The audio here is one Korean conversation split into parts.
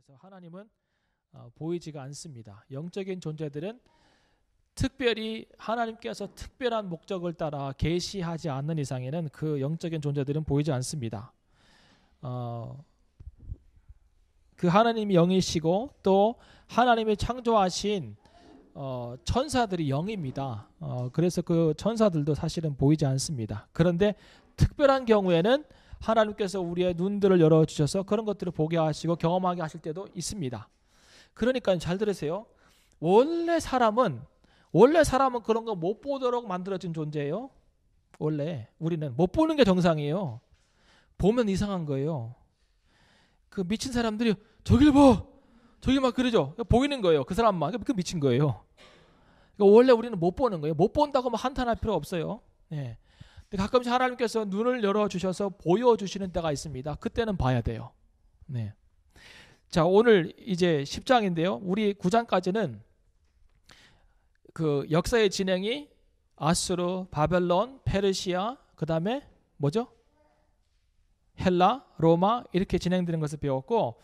그래서 하나님은 보이지가 않습니다. 영적인 존재들은 특별히 하나님께서 특별한 목적을 따라 계시하지 않는 이상에는 그 영적인 존재들은 보이지 않습니다. 그 하나님이 영이시고 또 하나님이 창조하신 천사들이 영입니다. 그래서 그 천사들도 사실은 보이지 않습니다. 그런데 특별한 경우에는 하나님께서 우리의 눈들을 열어주셔서 그런 것들을 보게 하시고 경험하게 하실 때도 있습니다. 그러니까 잘 들으세요. 원래 사람은 그런 거 못 보도록 만들어진 존재예요. 원래 우리는 못 보는 게 정상이에요. 보면 이상한 거예요. 그 미친 사람들이 저길 봐, 저기 막 그러죠. 보이는 거예요. 그 사람만 그 미친 거예요. 그러니까 원래 우리는 못 보는 거예요. 못 본다고 막 한탄할 필요 없어요. 예. 근데 가끔씩 하나님께서 눈을 열어주셔서 보여주시는 때가 있습니다. 그때는 봐야 돼요. 네. 자, 오늘 이제 10장인데요. 우리 9장까지는 그 역사의 진행이 아수르, 바벨론, 페르시아, 그 다음에 뭐죠? 헬라, 로마 이렇게 진행되는 것을 배웠고,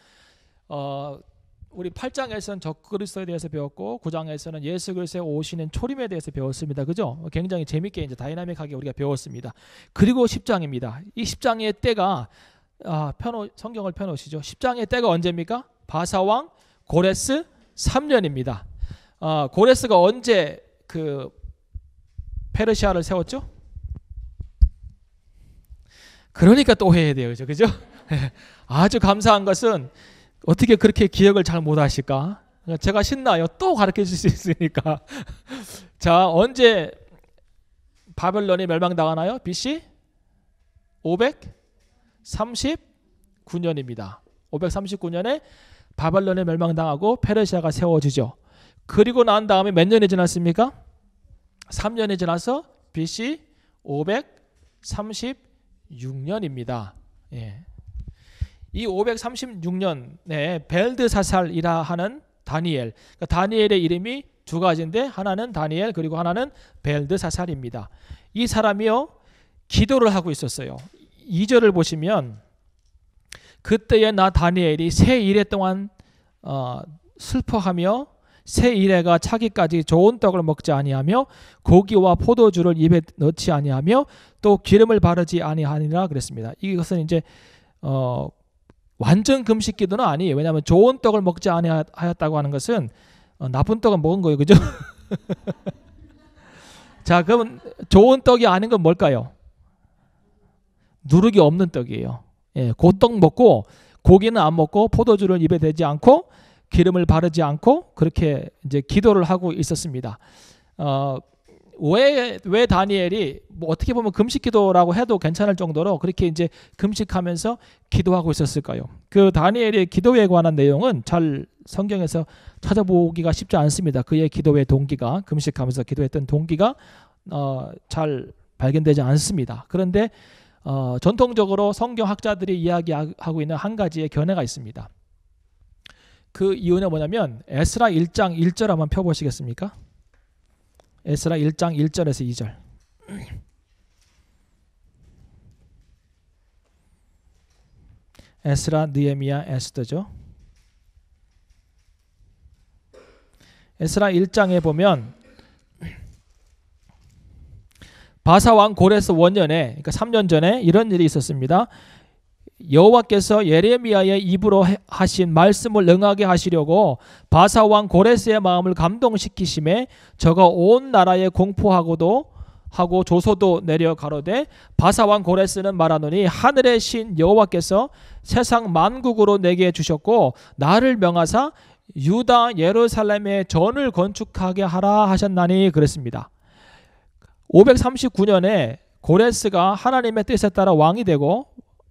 우리 8장에서는 적그리스도에 대해서 배웠고 9장에서는 예수 그리스도의 오시는 초림에 대해서 배웠습니다. 그죠? 굉장히 재밌게 이제 다이나믹하게 우리가 배웠습니다. 그리고 10장입니다. 이 10장의 때가 성경을 펴놓으시죠. 10장의 때가 언제입니까? 바사왕 고레스 3년입니다. 고레스가 언제 그 페르시아를 세웠죠? 그러니까 또 해야 돼요. 그죠? 아주 감사한 것은 어떻게 그렇게 기억을 잘 못하실까? 제가 신나요. 또 가르쳐 줄 수 있으니까. 자, 언제 바벨론이 멸망당하나요? BC 539년입니다. 539년에 바벨론이 멸망당하고 페르시아가 세워지죠. 그리고 난 다음에 몇 년이 지났습니까? 3년이 지나서 BC 536년입니다. 예. 이 536년에 벨드사살이라 하는 다니엘, 그러니까 다니엘의 이름이 두 가지인데 하나는 다니엘 그리고 하나는 벨드사살입니다. 이 사람이요 기도를 하고 있었어요. 2절을 보시면 그때에 나 다니엘이 새 이래 동안 슬퍼하며 새 이래가 차기까지 좋은 떡을 먹지 아니하며 고기와 포도주를 입에 넣지 아니하며 또 기름을 바르지 아니하니라 그랬습니다. 이것은 이제 완전 금식 기도는 아니에요. 왜냐하면 좋은 떡을 먹지 아니하였다고 하는 것은 나쁜 떡을 먹은 거예요. 그죠? 자, 그럼 좋은 떡이 아닌 건 뭘까요? 누룩이 없는 떡이에요. 예, 그 떡 먹고 고기는 안 먹고 포도주를 입에 대지 않고 기름을 바르지 않고 그렇게 이제 기도를 하고 있었습니다. 왜 다니엘이 뭐 어떻게 보면 금식 기도라고 해도 괜찮을 정도로 그렇게 이제 금식하면서 기도하고 있었을까요? 그 다니엘의 기도에 관한 내용은 잘 성경에서 찾아보기가 쉽지 않습니다. 그의 기도의 동기가 금식하면서 기도했던 동기가 잘 발견되지 않습니다. 그런데 전통적으로 성경학자들이 이야기하고 있는 한 가지의 견해가 있습니다. 그 이유는 뭐냐면 에스라 1장 1절 한번 펴보시겠습니까? 에스라 1장 1절에서 2절. 에스라, 느헤미야, 에스더죠. 에스라 1장에 보면 바사왕 고레스 원년에 그러니까 3년 전에 이런 일이 있었습니다. 여호와께서 예레미야의 입으로 하신 말씀을 응하게 하시려고 바사왕 고레스의 마음을 감동시키심에 저가 온 나라에 공포하고도 하고 조소도 내려 가로되 바사왕 고레스는 말하노니 하늘의 신 여호와께서 세상 만국으로 내게 주셨고 나를 명하사 유다 예루살렘에 전을 건축하게 하라 하셨나니 그랬습니다. 539년에 고레스가 하나님의 뜻에 따라 왕이 되고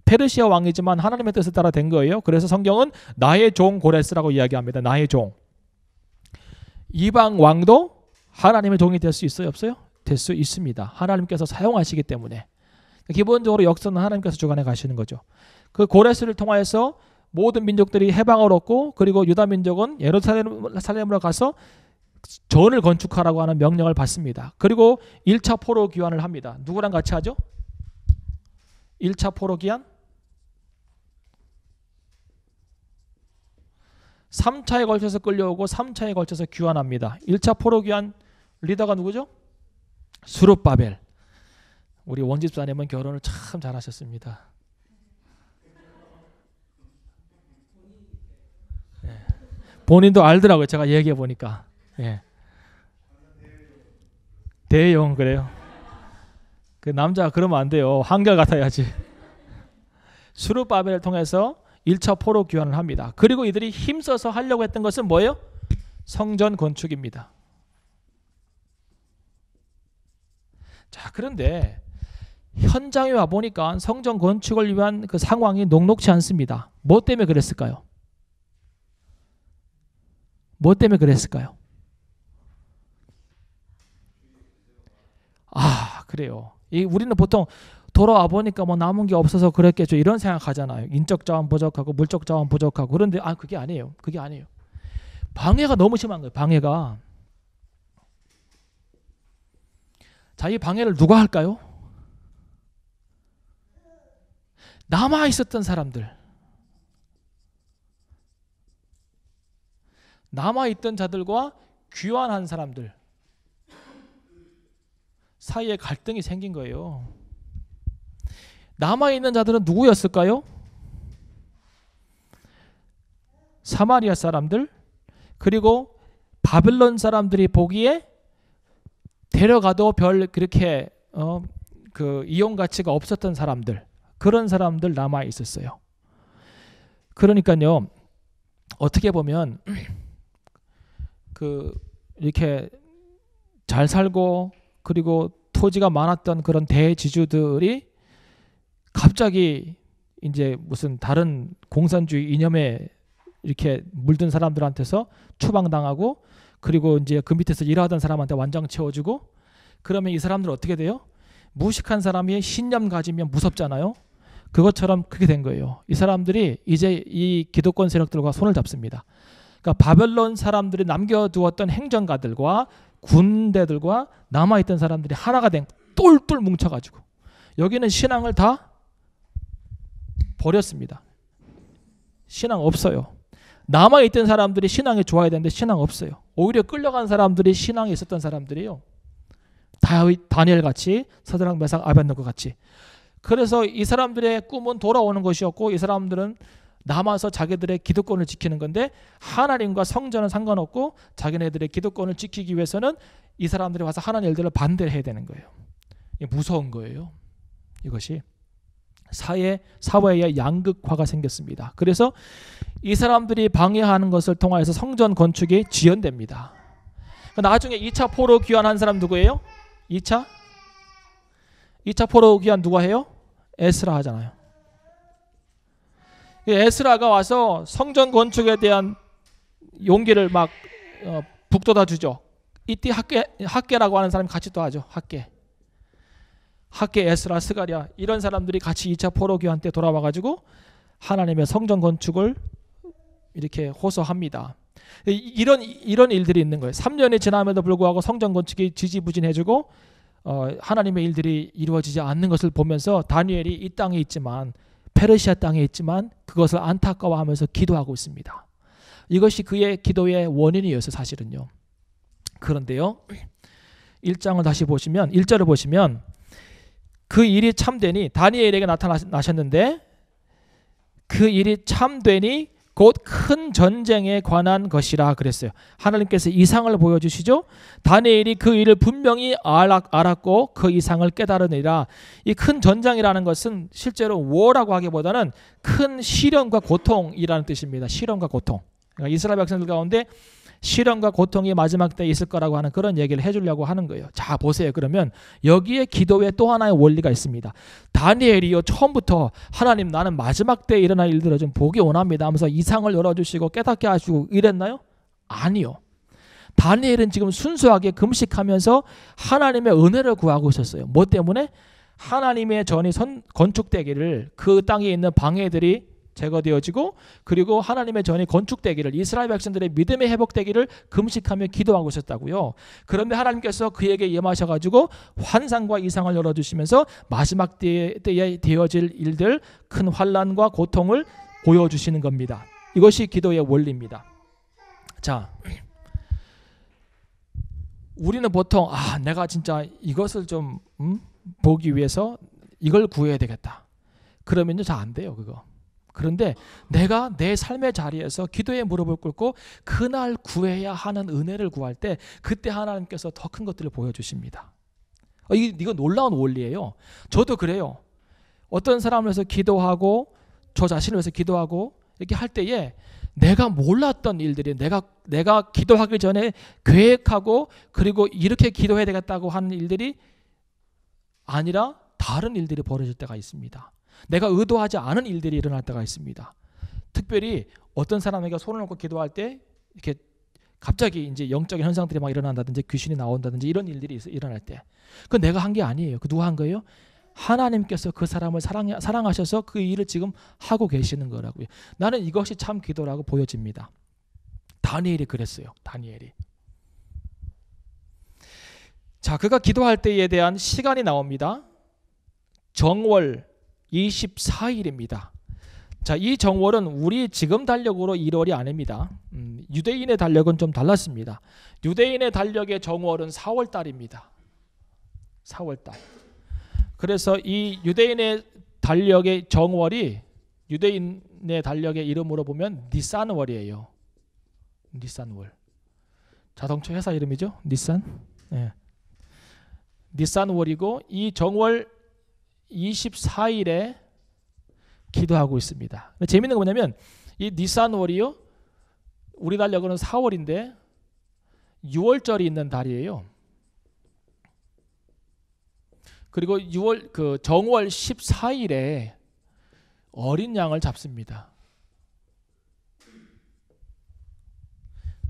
페르시아 왕이지만 하나님의 뜻에 따라 된 거예요. 그래서 성경은 나의 종 고레스라고 이야기합니다. 나의 종. 이방 왕도 하나님의 종이 될 수 있어요? 없어요? 될 수 있습니다. 하나님께서 사용하시기 때문에. 기본적으로 역사는 하나님께서 주관해 가시는 거죠. 그 고레스를 통하여서 모든 민족들이 해방을 얻고 그리고 유다 민족은 예루살렘으로 가서 전을 건축하라고 하는 명령을 받습니다. 그리고 1차 포로 귀환을 합니다. 누구랑 같이 하죠? 1차 포로 귀환? 3차에 걸쳐서 끌려오고 3차에 걸쳐서 귀환합니다. 1차 포로 귀환 리더가 누구죠? 스룹바벨. 우리 원집사님은 결혼을 참 잘하셨습니다. 예. 본인도 알더라고요. 제가 얘기해 보니까. 예. 대용 그래요. 그 남자가 그러면 안 돼요. 한결 같아야지. 스룹바벨을 통해서 1차 포로 귀환을 합니다. 그리고 이들이 힘써서 하려고 했던 것은 뭐예요? 성전 건축입니다. 자, 그런데 현장에 와 보니까 성전 건축을 위한 그 상황이 녹록지 않습니다. 뭐 때문에 그랬을까요? 뭐 때문에 그랬을까요? 아, 그래요. 우리는 보통 돌아와 보니까 뭐 남은 게 없어서 그랬겠죠. 이런 생각하잖아요. 인적 자원 부족하고 물적 자원 부족하고. 그런데 그게 아니에요. 그게 아니에요. 방해가 너무 심한 거예요. 방해가. 자, 이 방해를 누가 할까요? 남아 있었던 사람들. 남아 있던 자들과 귀환한 사람들 사이에 갈등이 생긴 거예요. 남아있는 자들은 누구였을까요? 사마리아 사람들, 그리고 바벨론 사람들이 보기에 데려가도 별 그렇게 그 이용 가치가 없었던 사람들, 그런 사람들 남아 있었어요. 그러니까요, 어떻게 보면 그 이렇게 잘 살고 그리고 토지가 많았던 그런 대지주들이 갑자기 이제 무슨 다른 공산주의 이념에 이렇게 물든 사람들한테서 추방당하고, 그리고 이제 그 밑에서 일하던 사람한테 완장 채워주고, 그러면 이 사람들 어떻게 돼요? 무식한 사람이 신념 가지면 무섭잖아요. 그것처럼 그렇게 된 거예요. 이 사람들이 이제 이 기득권 세력들과 손을 잡습니다. 그러니까 바벨론 사람들이 남겨두었던 행정가들과 군대들과 남아있던 사람들이 하나가 된, 똘똘 뭉쳐가지고 여기는 신앙을 다 버렸습니다. 신앙 없어요. 남아있던 사람들이 신앙이 좋아야 되는데 신앙 없어요. 오히려 끌려간 사람들이 신앙이 있었던 사람들이에요. 다니엘 같이, 사드락 메삭 아벳느고 같이. 그래서 이 사람들의 꿈은 돌아오는 것이었고, 이 사람들은 남아서 자기들의 기득권을 지키는 건데, 하나님과 성전은 상관없고 자기네들의 기득권을 지키기 위해서는 이 사람들이 와서 하나님 일들을 반대해야 되는 거예요. 무서운 거예요. 이것이 사회의 양극화가 생겼습니다. 그래서 이 사람들이 방해하는 것을 통해서 성전 건축이 지연됩니다. 나중에 2차 포로 귀환한 사람 누구예요? 2차 포로 귀환 누가 해요? 에스라 하잖아요. 에스라가 와서 성전 건축에 대한 용기를 막 북돋아 주죠. 이때 학계라고 하는 사람이 같이 또 하죠. 학계, 에스라, 스가랴 이런 사람들이 같이 2차 포로 귀환 때 돌아와 가지고 하나님의 성전 건축을 이렇게 호소합니다. 이런 일들이 있는 거예요. 3년이 지남에도 불구하고 성전 건축이 지지부진해지고 하나님의 일들이 이루어지지 않는 것을 보면서 다니엘이 이 땅에 있지만, 페르시아 땅에 있지만 그것을 안타까워하면서 기도하고 있습니다. 이것이 그의 기도의 원인이었어요, 사실은요. 그런데요, 1장을 다시 보시면 1절을 보시면 그 일이 참되니, 다니엘에게 나타나셨는데 그 일이 참되니 곧 큰 전쟁에 관한 것이라 그랬어요. 하나님께서 이상을 보여주시죠. 다니엘이 그 일을 분명히 알았고 그 이상을 깨달으니라. 이 큰 전쟁이라는 것은 실제로 war라고 하기보다는 큰 시련과 고통이라는 뜻입니다. 시련과 고통. 그러니까 이스라엘 백성들 가운데 시련과 고통이 마지막 때에 있을 거라고 하는 그런 얘기를 해주려고 하는 거예요. 자, 보세요. 그러면 여기에 기도에 또 하나의 원리가 있습니다. 다니엘이요, 처음부터 하나님, 나는 마지막 때에 일어날 일들을 좀 보기 원합니다 하면서 이상을 열어주시고 깨닫게 하시고 이랬나요? 아니요. 다니엘은 지금 순수하게 금식하면서 하나님의 은혜를 구하고 있었어요. 뭐 때문에? 하나님의 전이 건축되기를, 그 땅에 있는 방해들이 제거되어지고, 그리고 하나님의 전이 건축되기를, 이스라엘 백성들의 믿음이 회복되기를 금식하며 기도하고 있었다고요. 그런데 하나님께서 그에게 임하셔가지고 환상과 이상을 열어주시면서 마지막 때에 되어질 일들, 큰 환난과 고통을 보여주시는 겁니다. 이것이 기도의 원리입니다. 자, 우리는 보통 내가 진짜 이것을 좀 보기 위해서 이걸 구해야 되겠다. 그러면요 잘 안 돼요 그거. 그런데 내가 내 삶의 자리에서 기도의 무릎을 꿇고 그날 구해야 하는 은혜를 구할 때 그때 하나님께서 더 큰 것들을 보여주십니다. 이거 놀라운 원리예요. 저도 그래요. 어떤 사람을 위해서 기도하고 저 자신을 위해서 기도하고 이렇게 할 때에 내가 몰랐던 일들이 내가 기도하기 전에 계획하고 그리고 이렇게 기도해야 되겠다고 하는 일들이 아니라 다른 일들이 벌어질 때가 있습니다. 내가 의도하지 않은 일들이 일어날 때가 있습니다. 특별히 어떤 사람에게 손을 놓고 기도할 때 이렇게 갑자기 이제 영적인 현상들이 막 일어난다든지 귀신이 나온다든지 이런 일들이 일어날 때, 그건 내가 한 게 아니에요. 그 누가 한 거예요? 하나님께서 그 사람을 사랑하셔서 그 일을 지금 하고 계시는 거라고요. 나는 이것이 참 기도라고 보여집니다. 다니엘이 그랬어요. 다니엘이. 자, 그가 기도할 때에 대한 시간이 나옵니다. 정월 24일입니다. 자, 이 정월은 우리 지금 달력으로 1월이 아닙니다. 유대인의 달력은 좀 달랐습니다. 유대인의 달력의 정월은 4월 달입니다. 4월 달. 그래서 이 유대인의 달력의 정월이 유대인의 달력의 이름으로 보면 니산월이에요. 니산월. 자동차 회사 이름이죠? 니산. 네. 니산월이고 이 정월 24일에 기도하고 있습니다. 재미있는 거 뭐냐면 이 니산월이요, 우리 달력으로는 4월인데 6월절이 있는 달이에요. 그리고 정월 14일에 어린 양을 잡습니다.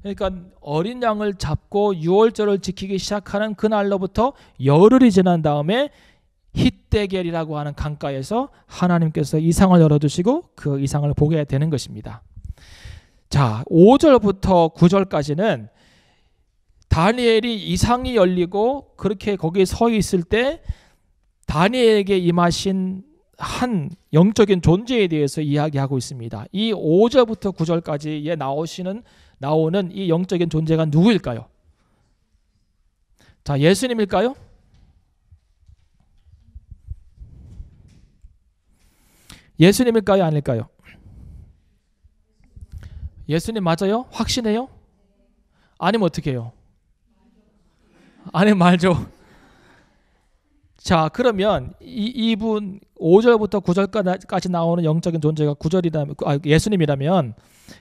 그러니까 어린 양을 잡고 6월절을 지키기 시작하는 그날로부터 열흘이 지난 다음에 hit대겔이라고 하는 강가에서 하나님께서 이상을 열어주시고 그 이상을 보게 되는 것입니다. 자, 5절부터 9절까지는 다니엘이 이상이 열리고 그렇게 거기에 서 있을 때 다니엘에게 임하신 한 영적인 존재에 대해서 이야기하고 있습니다. 이 5절부터 9절까지에 나오는 이 영적인 존재가 누구일까요? 자, 예수님일까요? 예수님일까요? 아닐까요? 예수님 맞아요? 확신해요? 아니면 어떻게 해요? 아니면 말죠. 자, 그러면 이분 5절부터 9절까지 나오는 영적인 존재가 예수님이라면,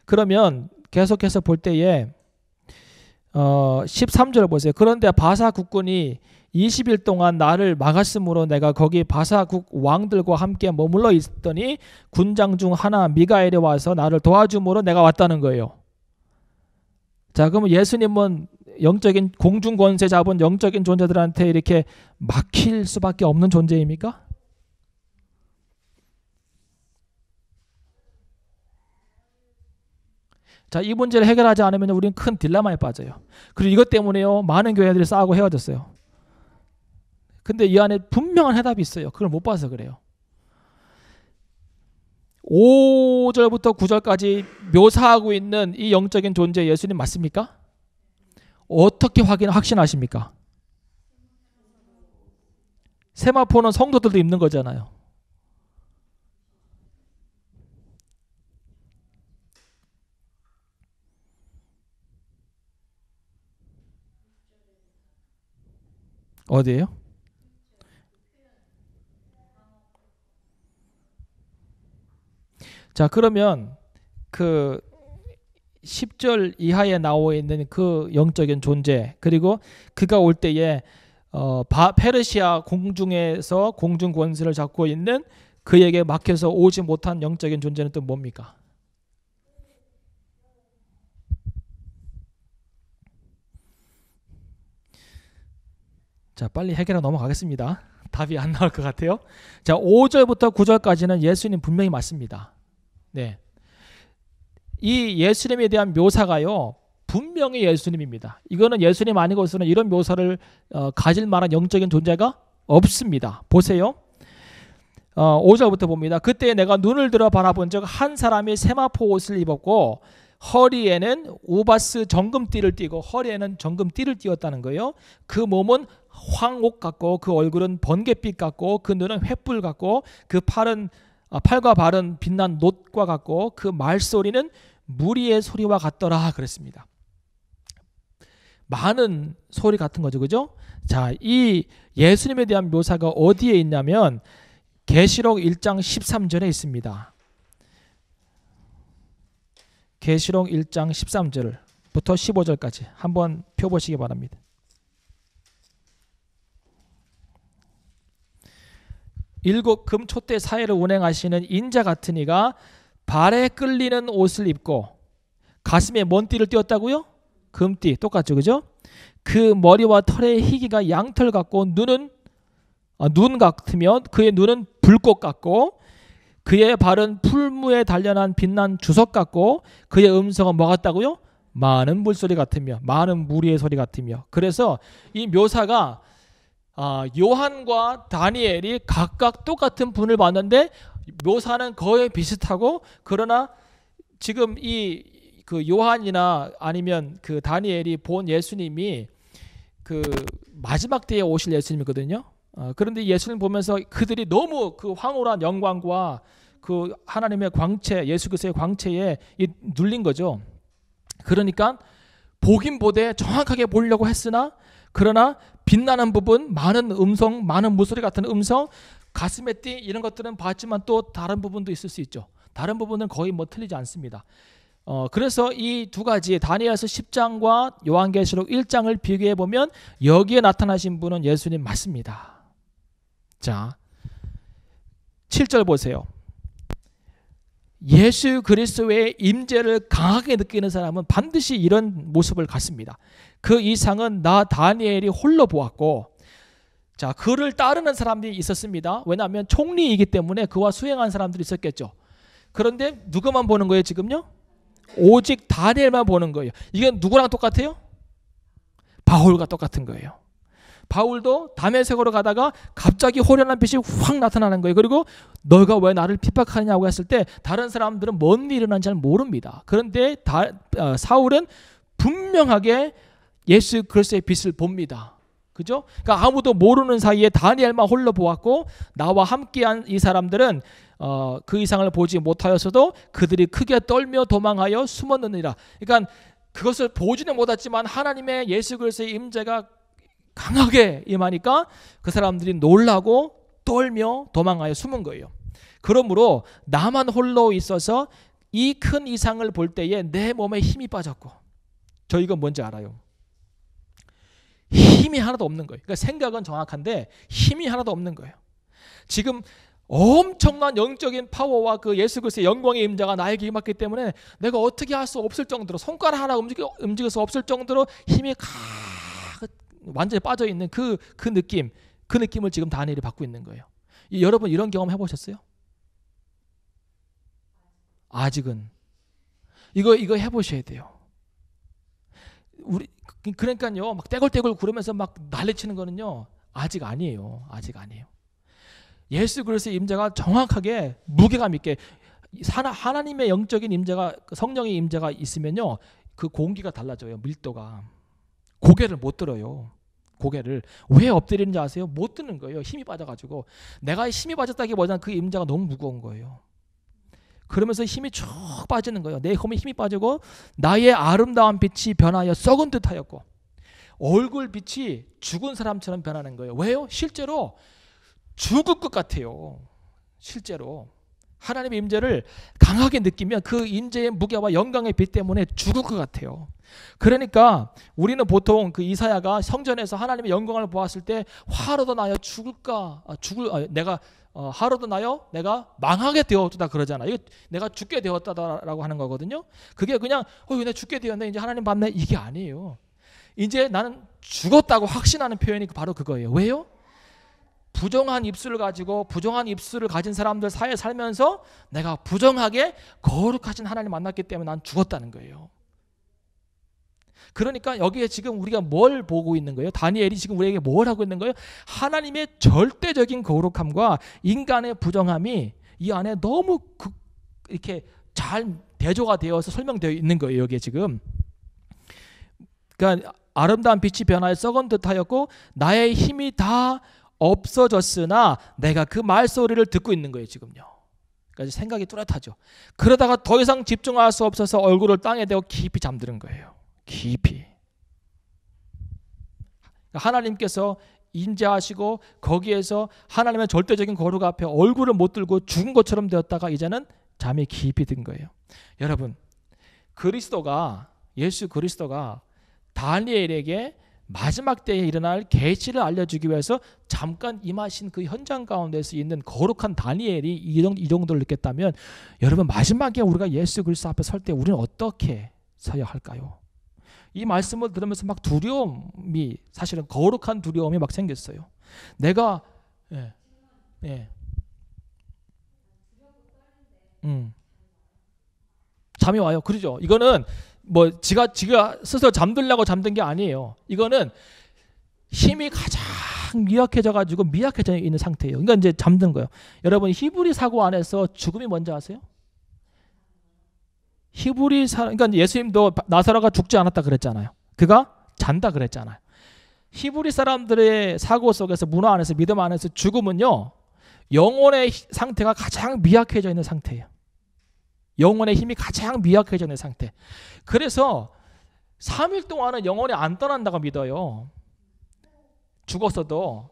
그러면 계속해서 볼 때에 13절을 보세요. 그런데 바사 국군이 20일 동안 나를 막았으므로 내가 거기 바사국 왕들과 함께 머물러 있더니 군장 중 하나 미가엘이 와서 나를 도와줌으로 내가 왔다는 거예요. 자, 그러면 예수님은 영적인 공중 권세 잡은 영적인 존재들한테 이렇게 막힐 수밖에 없는 존재입니까? 자, 이 문제를 해결하지 않으면 우리는 큰 딜레마에 빠져요. 그리고 이것 때문에요, 많은 교회들이 싸우고 헤어졌어요. 근데 이 안에 분명한 해답이 있어요. 그걸 못 봐서 그래요. 5절부터 9절까지 묘사하고 있는 이 영적인 존재 예수님 맞습니까? 어떻게 확신하십니까? 세마포는 성도들도 입는 거잖아요. 어디예요? 자, 그러면 그 10절 이하에 나와 있는 그 영적인 존재, 그리고 그가 올 때에 페르시아 공중에서 공중 권세를 잡고 있는 그에게 막혀서 오지 못한 영적인 존재는 또 뭡니까? 자, 빨리 해결하고 넘어가겠습니다. 답이 안 나올 것 같아요. 자, 5절부터 9절까지는 예수님 분명히 맞습니다. 네. 이 예수님에 대한 묘사가요, 분명히 예수님입니다. 이거는 예수님 아니고서는 이런 묘사를 가질 만한 영적인 존재가 없습니다. 보세요. 5절부터 봅니다. 그때 내가 눈을 들어 바라본 적 한 사람이 세마포 옷을 입었고 허리에는 우바스 정금띠를 띠고 허리에는 정금띠를 띠었다는 거예요. 그 몸은 황옥 같고 그 얼굴은 번갯빛 같고 그 눈은 횃불 같고 그 팔과 발은 빛난 놋과 같고 그 말소리는 무리의 소리와 같더라 그랬습니다. 많은 소리 같은 거죠. 그죠? 자, 이 예수님에 대한 묘사가 어디에 있냐면 계시록 1장 13절에 있습니다. 계시록 1장 13절부터 15절까지 한번 펴보시기 바랍니다. 일곱 금 촛대 사이를 운행하시는 인자 같은 이가 발에 끌리는 옷을 입고 가슴에 뭔 띠를 띄었다고요? 금띠. 똑같죠, 그죠? 그 머리와 털의 희기가 양털 같고 눈은 눈 같으며 그의 눈은 불꽃 같고 그의 발은 풀무에 단련한 빛난 주석 같고 그의 음성은 뭐 같다고요? 많은 물소리 같으며 많은 무리의 소리 같으며. 그래서 이 묘사가 요한과 다니엘이 각각 똑같은 분을 봤는데 묘사는 거의 비슷하고, 그러나 지금 그 요한이나 아니면 그 다니엘이 본 예수님이 그 마지막 때에 오실 예수님이거든요. 그런데 예수님 보면서 그들이 너무 그 황홀한 영광과 그 하나님의 광채, 예수 그리스도의 광채에 눌린 거죠. 그러니까 보긴 보되 정확하게 보려고 했으나 그러나 빛나는 부분, 많은 음성, 많은 물소리 같은 음성, 가슴에 띠 이런 것들은 봤지만 또 다른 부분도 있을 수 있죠. 다른 부분은 거의 뭐 틀리지 않습니다. 그래서 이 두 가지 다니엘서 10장과 요한계시록 1장을 비교해 보면 여기에 나타나신 분은 예수님 맞습니다. 자, 7절 보세요. 예수 그리스도의 임재를 강하게 느끼는 사람은 반드시 이런 모습을 갖습니다. 그 이상은 나 다니엘이 홀로 보았고, 자, 그를 따르는 사람들이 있었습니다. 왜냐하면 총리이기 때문에 그와 수행한 사람들이 있었겠죠. 그런데 누구만 보는 거예요 지금요? 오직 다니엘만 보는 거예요. 이게 누구랑 똑같아요? 바울과 똑같은 거예요. 바울도 다메섹으로 가다가 갑자기 호련한 빛이 확 나타나는 거예요. 그리고 너가 왜 나를 핍박하느냐고 했을 때 다른 사람들은 뭔 일이 일어난지 잘 모릅니다. 그런데 사울은 분명하게 예수 그리스도의 빛을 봅니다. 그죠? 그러니까 아무도 모르는 사이에 다니엘만 홀로 보았고, 나와 함께한 이 사람들은 그 이상을 보지 못하였어도 그들이 크게 떨며 도망하여 숨었느니라. 그러니까 그것을 보지는 못했지만 하나님의 예수 그리스도의 임재가 강하게 임하니까 그 사람들이 놀라고 떨며 도망하여 숨은 거예요. 그러므로 나만 홀로 있어서 이 큰 이상을 볼 때에 내 몸에 힘이 빠졌고, 저 이건 뭔지 알아요? 힘이 하나도 없는 거예요. 그러니까 생각은 정확한데 힘이 하나도 없는 거예요. 지금 엄청난 영적인 파워와 그 예수 그리스도의 영광의 임재가 나에게 임했기 때문에 내가 어떻게 할 수 없을 정도로, 손가락 하나 움직일 수 없을 정도로 힘이 완전히 빠져있는 그 느낌을 지금 다니엘이 받고 있는 거예요. 여러분 이런 경험 해보셨어요? 아직은. 이거 해보셔야 돼요. 그러니까요, 막 떼굴떼굴 구르면서 막 난리치는 거는요, 아직 아니에요. 예수 그리스도의 임재가 정확하게 무게감 있게 하나님의 영적인 임재가, 성령의 임재가 있으면요, 그 공기가 달라져요. 밀도가. 고개를 못 들어요. 고개를 왜 엎드리는지 아세요? 못 드는 거예요. 힘이 빠져가지고. 내가 힘이 빠졌다기보다는 그 임재가 너무 무거운 거예요. 그러면서 힘이 쭉 빠지는 거예요. 내 몸에 힘이 빠지고 나의 아름다운 빛이 변하여 썩은 듯하였고 얼굴 빛이 죽은 사람처럼 변하는 거예요. 왜요? 실제로 죽을 것 같아요. 실제로 하나님의 임재를 강하게 느끼면 그 임재의 무게와 영광의 빛 때문에 죽을 것 같아요. 그러니까 우리는 보통 그 이사야가 성전에서 하나님의 영광을 보았을 때 화로도 나여 내가 하루도 나요 내가 망하게 되었다 그러잖아요. 내가 죽게 되었다라고 하는 거거든요. 그게 그냥 내가 죽게 되었네, 이제 하나님 봤네, 이게 아니에요. 이제 나는 죽었다고 확신하는 표현이 바로 그거예요. 왜요? 부정한 입술을 가진 사람들 사이에 살면서 내가 부정하게 거룩하신 하나님 만났기 때문에 난 죽었다는 거예요. 그러니까 여기에 지금 우리가 뭘 보고 있는 거예요? 다니엘이 지금 우리에게 뭘 하고 있는 거예요? 하나님의 절대적인 거룩함과 인간의 부정함이 이 안에 너무 이렇게 잘 대조가 되어서 설명되어 있는 거예요. 여기에 지금. 그러니까 아름다운 빛이 변하여 썩은 듯하였고 나의 힘이 다 없어졌으나 내가 그 말소리를 듣고 있는 거예요. 지금요. 그러니까 생각이 뚜렷하죠. 그러다가 더 이상 집중할 수 없어서 얼굴을 땅에 대고 깊이 잠드는 거예요. 깊이. 하나님께서 임재하시고 거기에서 하나님의 절대적인 거룩 앞에 얼굴을 못 들고 죽은 것처럼 되었다가 이제는 잠이 깊이 든 거예요. 여러분, 예수 그리스도가 다니엘에게 마지막 때에 일어날 계시를 알려주기 위해서 잠깐 임하신 그 현장 가운데서 있는 거룩한 다니엘이 이 정도를 느꼈다면 여러분, 마지막에 우리가 예수 그리스도 앞에 설 때 우리는 어떻게 서야 할까요? 이 말씀을 들으면서 막 두려움이, 사실은 거룩한 두려움이 막 생겼어요. 내가 잠이 와요. 그러죠. 이거는 뭐 지가 스스로 잠들려고 잠든 게 아니에요. 이거는 힘이 가장 미약해져 있는 상태예요. 그러니까 이제 잠든 거예요. 여러분, 히브리 사고 안에서 죽음이 뭔지 아세요? 그러니까 예수님도 나사로가 죽지 않았다 그랬잖아요. 그가 잔다 그랬잖아요. 히브리 사람들의 사고 속에서, 문화 안에서, 믿음 안에서 죽음은요, 영혼의 상태가 가장 미약해져 있는 상태예요. 영혼의 힘이 가장 미약해져 있는 상태. 그래서 3일 동안은 영혼이 안 떠난다고 믿어요. 죽었어도.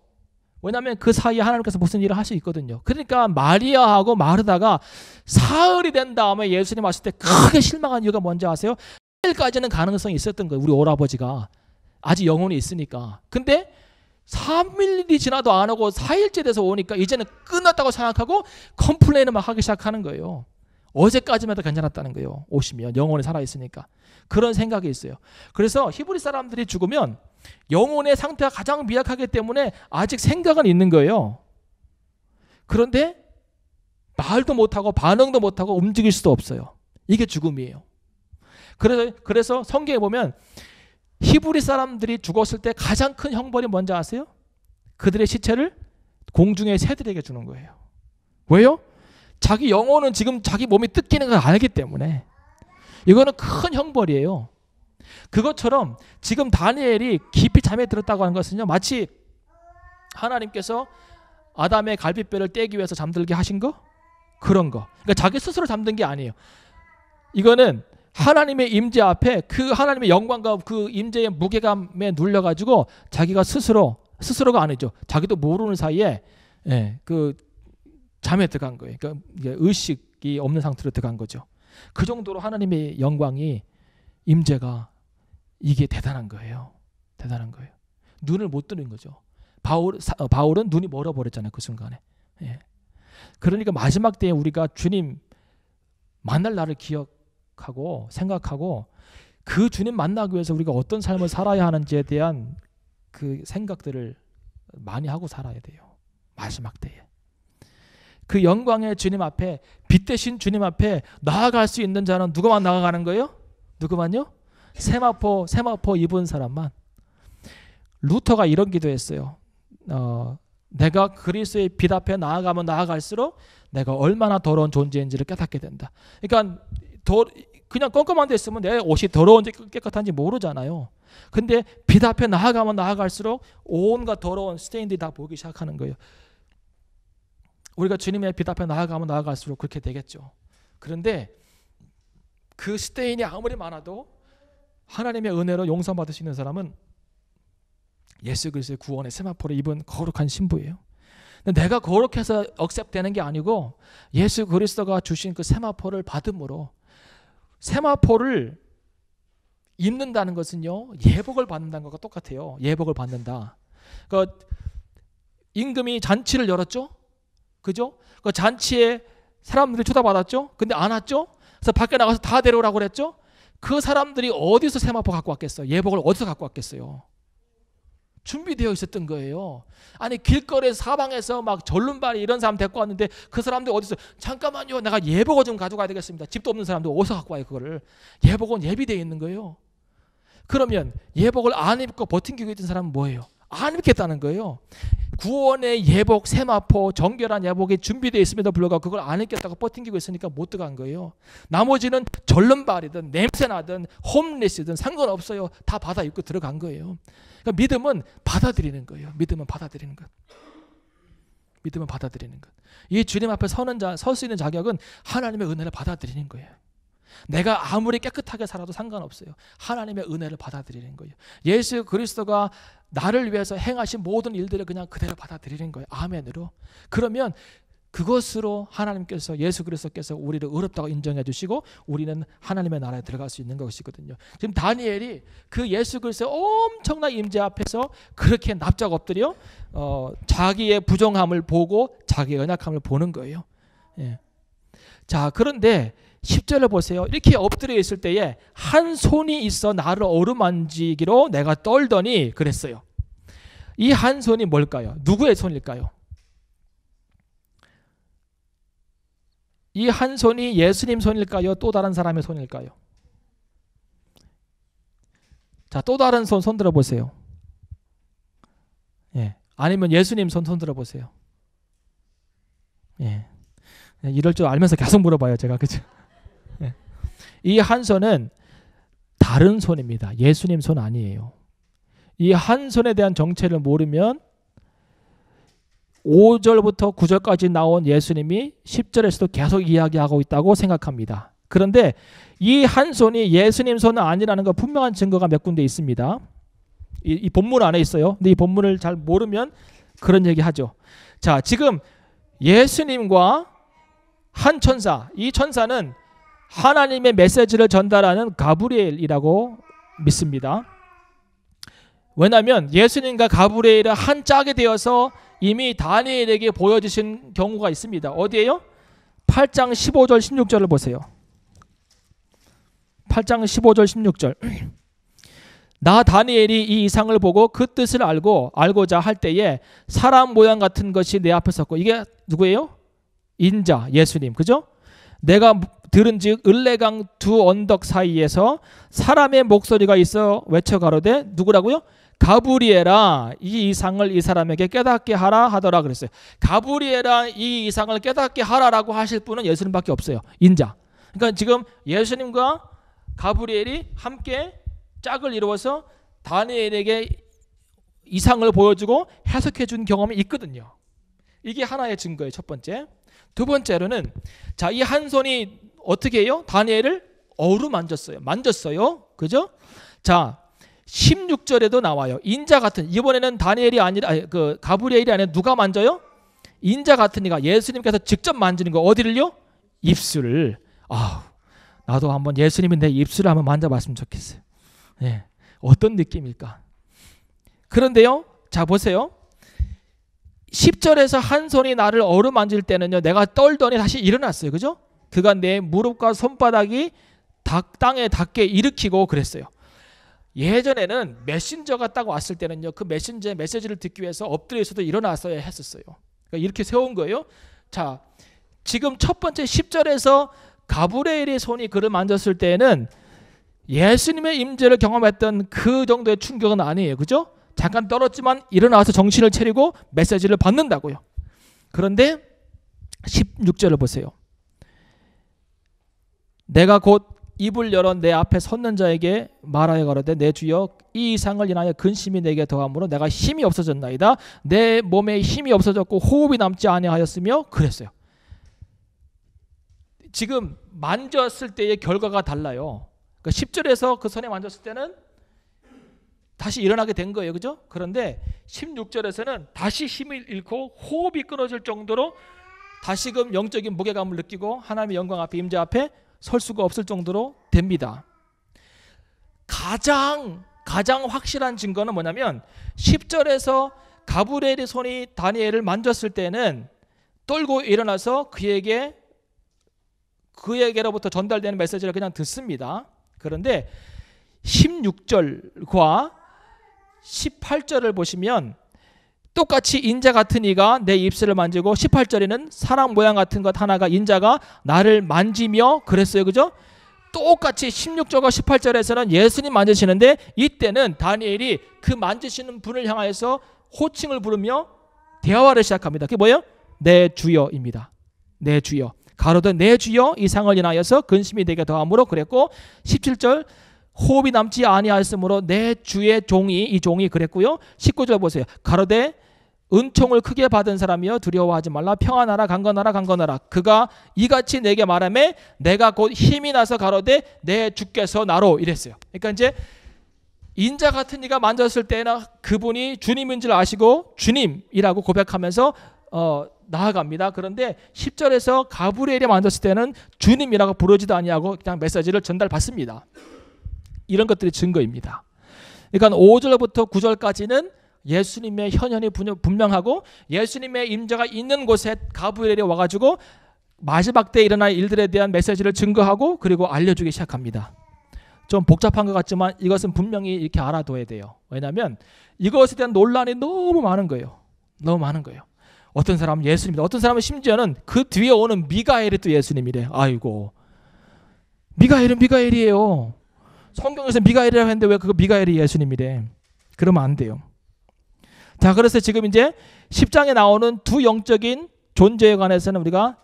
왜냐하면 그 사이에 하나님께서 무슨 일을 할 수 있거든요. 그러니까 마리아하고 마르다가 사흘이 된 다음에 예수님 왔을 때 크게 실망한 이유가 뭔지 아세요? 3일까지는 가능성이 있었던 거예요. 우리 오라버지가 아직 영혼이 있으니까. 근데 3일이 지나도 안 오고 4일째 돼서 오니까 이제는 끝났다고 생각하고 컴플레인을 막 하기 시작하는 거예요. 어제까지만 해도 괜찮았다는 거예요. 오시면 영혼이 살아있으니까. 그런 생각이 있어요. 그래서 히브리 사람들이 죽으면 영혼의 상태가 가장 미약하기 때문에 아직 생각은 있는 거예요. 그런데 말도 못하고 반응도 못하고 움직일 수도 없어요. 이게 죽음이에요. 그래서 성경에 보면 히브리 사람들이 죽었을 때 가장 큰 형벌이 뭔지 아세요? 그들의 시체를 공중의 새들에게 주는 거예요. 왜요? 자기 영혼은 지금 자기 몸이 뜯기는 걸 알기 때문에. 이거는 큰 형벌이에요. 그것처럼 지금 다니엘이 깊이 잠에 들었다고 하는 것은요, 마치 하나님께서 아담의 갈비뼈를 떼기 위해서 잠들게 하신 거? 그런 거. 그러니까 자기 스스로 잠든 게 아니에요. 이거는 하나님의 임재 앞에 그 하나님의 영광과 그 임재의 무게감에 눌려가지고 자기가 스스로가 아니죠. 자기도 모르는 사이에 그 잠에 들어간 거예요. 그러니까 의식이 없는 상태로 들어간 거죠. 그 정도로 하나님의 영광이, 임재가, 이게 대단한 거예요. 대단한 거예요. 눈을 못 뜨는 거죠. 바울은 눈이 멀어버렸잖아요. 그 순간에. 그러니까 마지막 때에 우리가 주님 만날 날을 기억하고 생각하고 그 주님 만나기 위해서 우리가 어떤 삶을 살아야 하는지에 대한 그 생각들을 많이 하고 살아야 돼요. 마지막 때에. 그 영광의 주님 앞에, 빛 대신 주님 앞에 나아갈 수 있는 자는 누구만 나아가는 거예요? 누구만요? 세마포 입은 사람만. 루터가 이런 기도했어요. 내가 그리스도의 빛 앞에 나아가면 나아갈수록 내가 얼마나 더러운 존재인지를 깨닫게 된다. 그러니까 그냥 껌껌한 데 있으면 내 옷이 더러운지 깨끗한지 모르잖아요. 근데 빛 앞에 나아가면 나아갈수록 온갖 더러운 스테인들이 다 보이기 시작하는 거예요. 우리가 주님의 빛 앞에 나아가면 나아갈수록 그렇게 되겠죠. 그런데 그 스테인이 아무리 많아도 하나님의 은혜로 용서받을 수 있는 사람은 예수 그리스도의 구원의 세마포를 입은 거룩한 신부예요. 내가 거룩해서 억셉되는 게 아니고 예수 그리스도가 주신 그 세마포를 받음으로, 세마포를 입는다는 것은요, 예복을 받는다는 것과 똑같아요. 예복을 받는다. 그 임금이 잔치를 열었죠. 그죠? 그 잔치에 사람들이 초대받았죠. 근데 안 왔죠. 그래서 밖에 나가서 다 데려오라고 그랬죠. 그 사람들이 어디서 세마포 갖고 왔겠어요? 예복을 어디서 갖고 왔겠어요? 준비되어 있었던 거예요. 아니, 길거리에서 사방에서 막 절름발이 이런 사람 데리고 왔는데 그 사람들 어디서, 잠깐만요, 내가 예복을 좀 가져가야 되겠습니다. 집도 없는 사람들 어디서 갖고 와요? 그거를. 예복은 예비되어 있는 거예요. 그러면 예복을 안 입고 버팅기고 있던 사람은 뭐예요? 안 입겠다는 거예요. 구원의 예복, 세마포, 정결한 예복이 준비되어 있음에도 불구하고 그걸 안 입겠다고 버팅기고 있으니까 못 들어간 거예요. 나머지는 절름발이든 냄새나든 홈리스든 상관없어요. 다 받아 입고 들어간 거예요. 그러니까 믿음은 받아들이는 거예요. 믿음은 받아들이는 것. 믿음은 받아들이는 것. 이 주님 앞에 설 수 있는 자격은 하나님의 은혜를 받아들이는 거예요. 내가 아무리 깨끗하게 살아도 상관없어요. 하나님의 은혜를 받아들이는 거예요. 예수 그리스도가 나를 위해서 행하신 모든 일들을 그냥 그대로 받아들이는 거예요. 아멘으로. 그러면 그것으로 하나님께서, 예수 그리스도께서 우리를 의롭다고 인정해 주시고 우리는 하나님의 나라에 들어갈 수 있는 것이거든요. 지금 다니엘이 그 예수 그리스도의 엄청난 임재 앞에서 그렇게 납작 엎드려 자기의 부정함을 보고 자기의 연약함을 보는 거예요. 예. 자, 그런데 10절을 보세요. 이렇게 엎드려 있을 때에 한 손이 있어 나를 어루만지기로 내가 떨더니 그랬어요. 이 한 손이 뭘까요? 누구의 손일까요? 이 한 손이 예수님 손일까요? 또 다른 사람의 손일까요? 자, 또 다른 손 들어보세요. 예. 아니면 예수님 손 들어보세요. 예. 이럴 줄 알면서 계속 물어봐요, 제가. 그죠? 예. 이 한 손은 다른 손입니다. 예수님 손 아니에요. 이 한 손에 대한 정체를 모르면 5절부터 9절까지 나온 예수님이 10절에서도 계속 이야기하고 있다고 생각합니다. 그런데 이 한 손이 예수님 손은 아니라는 거 분명한 증거가 몇 군데 있습니다. 이 본문 안에 있어요. 근데 이 본문을 잘 모르면 그런 얘기 하죠. 자, 지금 예수님과 한 천사, 이 천사는 하나님의 메시지를 전달하는 가브리엘이라고 믿습니다. 왜냐하면 예수님과 가브리엘은 한 짝이 되어서 이미 다니엘에게 보여주신 경우가 있습니다. 어디에요? 8장 15절 16절을 보세요. 8장 15절 16절. 나 다니엘이 이 이상을 보고 그 뜻을 알고자 할 때에 사람 모양 같은 것이 내 앞에 섰고, 이게 누구예요? 인자, 예수님. 그죠? 내가 들은즉 을레강 두 언덕 사이에서 사람의 목소리가 있어 외쳐 가로되, 누구라고요? 가브리엘아, 이 이상을 이 사람에게 깨닫게 하라 하더라 그랬어요. 가브리엘아, 이 이상을 깨닫게 하라라고 하실 분은 예수님밖에 없어요. 인자. 그러니까 지금 예수님과 가브리엘이 함께 짝을 이루어서 다니엘에게 이상을 보여주고 해석해 준 경험이 있거든요. 이게 하나의 증거예요. 첫 번째. 두 번째로는, 자, 이 한 손이 어떻게 해요? 다니엘을 만졌어요. 그죠? 자, 16절에도 나와요. 인자 같은, 이번에는 다니엘이 아니라 그 가브리엘이 아니라 누가 만져요? 인자 같은 이가 예수님께서 직접 만지는 거. 어디를요? 입술을. 나도 한번 예수님이 내 입술을 한번 만져봤으면 좋겠어요. 예, 어떤 느낌일까? 그런데요, 자 보세요. 10절에서 한 손이 나를 어루만질 때는요, 내가 떨더니 다시 일어났어요. 그죠? 그가 내 무릎과 손바닥이 땅에 닿게 일으키고 그랬어요. 예전에는 메신저가 딱 왔을 때는요, 그 메신저의 메시지를 듣기 위해서 엎드려 있어도 일어났어야 했었어요. 그러니까 이렇게 세운 거예요. 자, 지금 첫 번째 10절에서 가브리엘의 손이 그를 만졌을 때에는 예수님의 임재를 경험했던 그 정도의 충격은 아니에요. 그죠? 잠깐 떨었지만 일어나서 정신을 차리고 메시지를 받는다고요. 그런데 16절을 보세요. 내가 곧 입을 열어 내 앞에 섰는 자에게 말하여 가로되, 내 주여, 이 이상을 인하여 근심이 내게 더함으로 내가 힘이 없어졌나이다. 내 몸에 힘이 없어졌고 호흡이 남지 아니하였으며 그랬어요. 지금 만졌을 때의 결과가 달라요. 그러니까 10절에서 그 손에 만졌을 때는 다시 일어나게 된 거예요. 그죠? 그런데 16절에서는 다시 힘을 잃고 호흡이 끊어질 정도로 다시금 영적인 무게감을 느끼고 하나님의 영광 앞에, 임재 앞에 설 수가 없을 정도로 됩니다. 가장 확실한 증거는 뭐냐면 10절에서 가브리엘의 손이 다니엘을 만졌을 때는 떨고 일어나서 그에게로부터 전달되는 메시지를 그냥 듣습니다. 그런데 16절과 18절을 보시면 똑같이 인자 같은 이가 내 입술을 만지고, 18절에는 사람 모양 같은 것 하나가, 인자가 나를 만지며 그랬어요. 그죠? 똑같이 16절과 18절에서는 예수님 만지시는데, 이때는 다니엘이 그 만지시는 분을 향하여서 호칭을 부르며 대화를 시작합니다. 그게 뭐예요? 내 주여입니다. 내 주여. 가로되 내 주여 이 상을 인하여서 근심이 내게 더함으로 그랬고 17절 호흡이 남지 아니하였으므로 내 주의 종이 이 종이 그랬고요. 19절 보세요. 가로되 은총을 크게 받은 사람이여 두려워하지 말라 평안하라 강건하라 강건하라 그가 이같이 내게 말하매 내가 곧 힘이 나서 가로되 내 주께서 나로 이랬어요. 그러니까 이제 인자 같은 이가 만졌을 때나 그분이 주님인 줄 아시고 주님이라고 고백하면서 나아갑니다. 그런데 10절에서 가브리엘이 만졌을 때는 주님이라고 부르지도 아니하고 그냥 메시지를 전달받습니다. 이런 것들이 증거입니다. 그러니까 5절부터 9절까지는 예수님의 현현이 분명하고 예수님의 임재가 있는 곳에 가브리엘이 와가지고 마지막 때 일어날 일들에 대한 메시지를 증거하고 그리고 알려주기 시작합니다. 좀 복잡한 것 같지만 이것은 분명히 이렇게 알아둬야 돼요. 왜냐하면 이것에 대한 논란이 너무 많은 거예요. 너무 많은 거예요. 어떤 사람은 예수님이다. 어떤 사람은 심지어는 그 뒤에 오는 미가엘이 또 예수님이래. 아이고, 미가엘은 미가엘이에요. 성경에서 미가엘이라고 했는데 왜 그거 미가엘이 예수님이래. 그러면 안 돼요. 자, 그래서 지금 이제 10장에 나오는 두 영적인 존재에 관해서는 우리가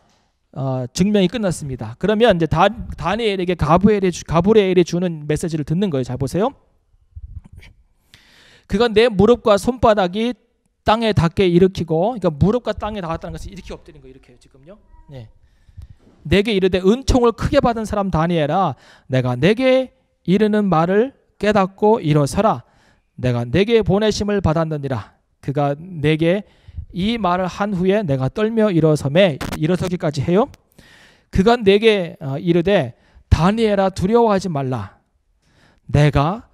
증명이 끝났습니다. 그러면 이제 다니엘에게 가브리엘이 주는 메시지를 듣는 거예요. 잘 보세요. 그건 내 무릎과 손바닥이 땅에 닿게 일으키고, 그러니까 무릎과 땅에 닿았다는 것은 이렇게 엎드린 거예요. 이렇게요, 지금요. 네. 내게 이르되 은총을 크게 받은 사람 다니엘아, 내가 내게 이르는 말을 깨닫고 일어서라. 내가 내게 보내심을 받았느니라. 그가 내게 이 말을 한 후에 내가 떨며 일어서기까지 해요. 그가 내게 이르되 다니엘아 두려워하지 말라. 내가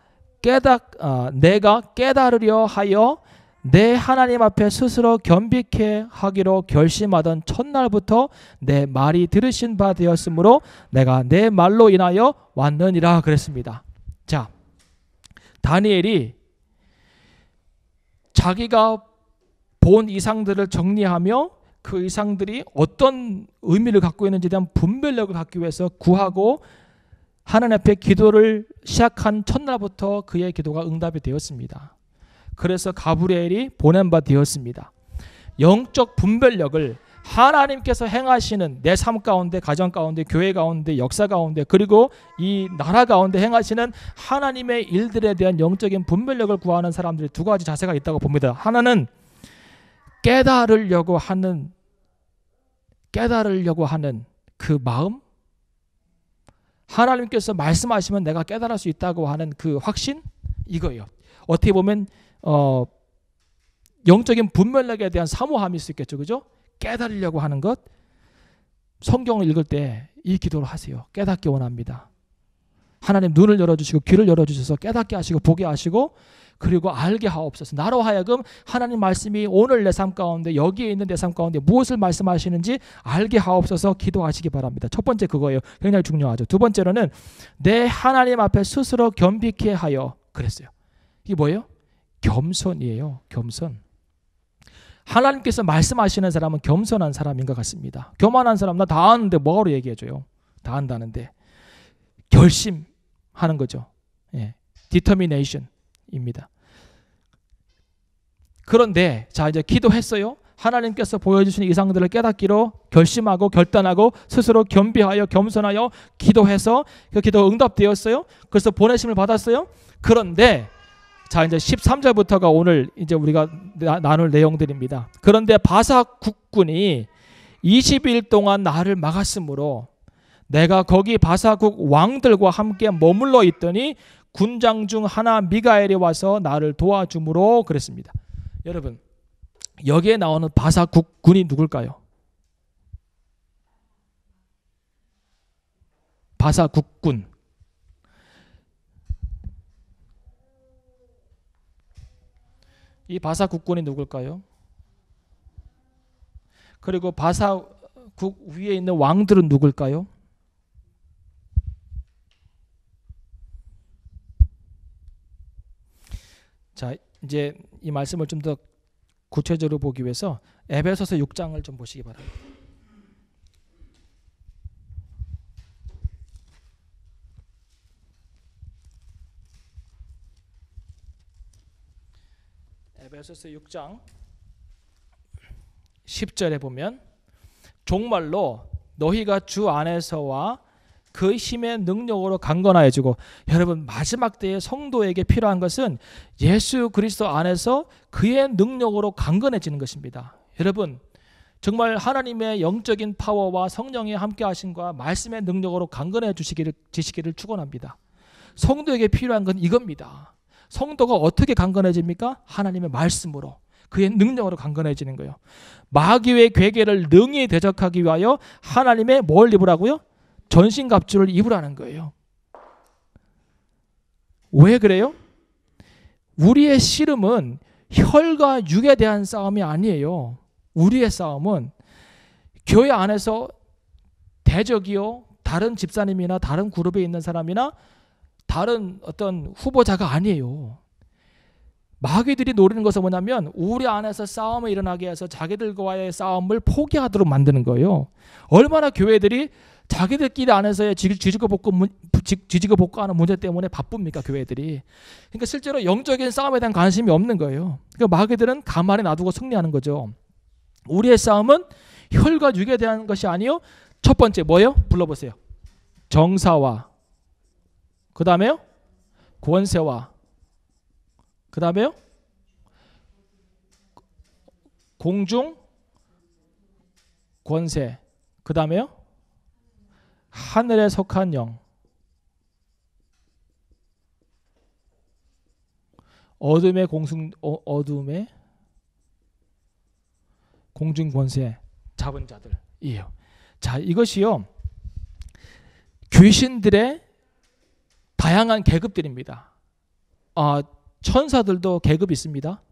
깨달으려 하여 내 하나님 앞에 스스로 겸비케 하기로 결심하던 첫날부터 내 말이 들으신 바 되었으므로 내가 내 말로 인하여 왔느니라 그랬습니다. 자, 다니엘이 자기가 본 이상들을 정리하며 그 이상들이 어떤 의미를 갖고 있는지에 대한 분별력을 갖기 위해서 구하고 하나님 앞에 기도를 시작한 첫날부터 그의 기도가 응답이 되었습니다. 그래서 가브리엘이 보낸 바 되었습니다. 영적 분별력을 하나님께서 행하시는 내 삶 가운데, 가정 가운데, 교회 가운데, 역사 가운데, 그리고 이 나라 가운데 행하시는 하나님의 일들에 대한 영적인 분별력을 구하는 사람들이 두 가지 자세가 있다고 봅니다. 하나는 깨달으려고 하는 그 마음, 하나님께서 말씀하시면 내가 깨달을 수 있다고 하는 그 확신, 이거예요. 어떻게 보면 영적인 분별력에 대한 사모함일 수 있겠죠, 그죠? 깨달으려고 하는 것. 성경을 읽을 때 이 기도를 하세요. 깨닫기 원합니다. 하나님 눈을 열어주시고 귀를 열어주셔서 깨닫게 하시고 보게 하시고 그리고 알게 하옵소서. 나로 하여금 하나님 말씀이 오늘 내 삶 가운데, 여기에 있는 내 삶 가운데 무엇을 말씀하시는지 알게 하옵소서 기도하시기 바랍니다. 첫 번째 그거예요. 굉장히 중요하죠. 두 번째로는 내 하나님 앞에 스스로 겸비케 하여 그랬어요. 이게 뭐예요? 겸손이에요. 겸손. 하나님께서 말씀하시는 사람은 겸손한 사람인 것 같습니다. 교만한 사람 나 다 아는데 뭐하러 얘기해줘요. 다 안다는데. 결심하는 거죠. 예. determination입니다. 그런데 자 이제 기도했어요. 하나님께서 보여주신 이상들을 깨닫기로 결심하고 결단하고 스스로 겸비하여 겸손하여 기도해서 그 기도가 응답되었어요. 그래서 보내심을 받았어요. 그런데 자 이제 13절부터가 오늘 이제 우리가 나눌 내용들입니다. 그런데 바사 국군이 20일 동안 나를 막았으므로 내가 거기 바사국 왕들과 함께 머물러 있더니 군장 중 하나 미가엘이 와서 나를 도와주므로 그랬습니다. 여러분 여기에 나오는 바사국군이 누굴까요? 바사국군. 이 바사국군이 누굴까요? 그리고 바사국 위에 있는 왕들은 누굴까요? 자, 이제 이 말씀을 좀 더 구체적으로 보기 위해서 에베소서 6장을 좀 보시기 바랍니다. 에베소서 6장 10절에 보면 종말로 너희가 주 안에서와 그 힘의 능력으로 강건하여지고, 여러분 마지막 때에 성도에게 필요한 것은 예수 그리스도 안에서 그의 능력으로 강건해지는 것입니다. 여러분 정말 하나님의 영적인 파워와 성령의 함께 하심과 말씀의 능력으로 강건해 주시기를 축원합니다. 성도에게 필요한 건 이겁니다. 성도가 어떻게 강건해집니까? 하나님의 말씀으로, 그의 능력으로 강건해지는 거예요. 마귀의 괴계를 능히 대적하기 위하여 하나님의 뭘 입으라고요? 전신갑주를 입으라는 거예요. 왜 그래요? 우리의 씨름은 혈과 육에 대한 싸움이 아니에요. 우리의 싸움은 교회 안에서 대적이요, 다른 집사님이나 다른 그룹에 있는 사람이나 다른 어떤 후보자가 아니에요. 마귀들이 노리는 것은 뭐냐면 우리 안에서 싸움이 일어나게 해서 자기들과의 싸움을 포기하도록 만드는 거예요. 얼마나 교회들이 자기들끼리 안에서의 지지고 볶고 하는 문제 때문에 바쁩니까, 교회들이. 그러니까 실제로 영적인 싸움에 대한 관심이 없는 거예요. 그러니까 마귀들은 가만히 놔두고 승리하는 거죠. 우리의 싸움은 혈과 육에 대한 것이 아니요, 첫 번째 뭐예요? 불러보세요. 정사와, 그 다음에요 권세와, 그 다음에요 공중 권세, 그 다음에요 하늘에 속한 영, 어둠의 공중 권세 잡은 자들이에요. 자, 이것이요 귀신들의 다양한 계급들입니다. 천사들도 계급이 있습니다.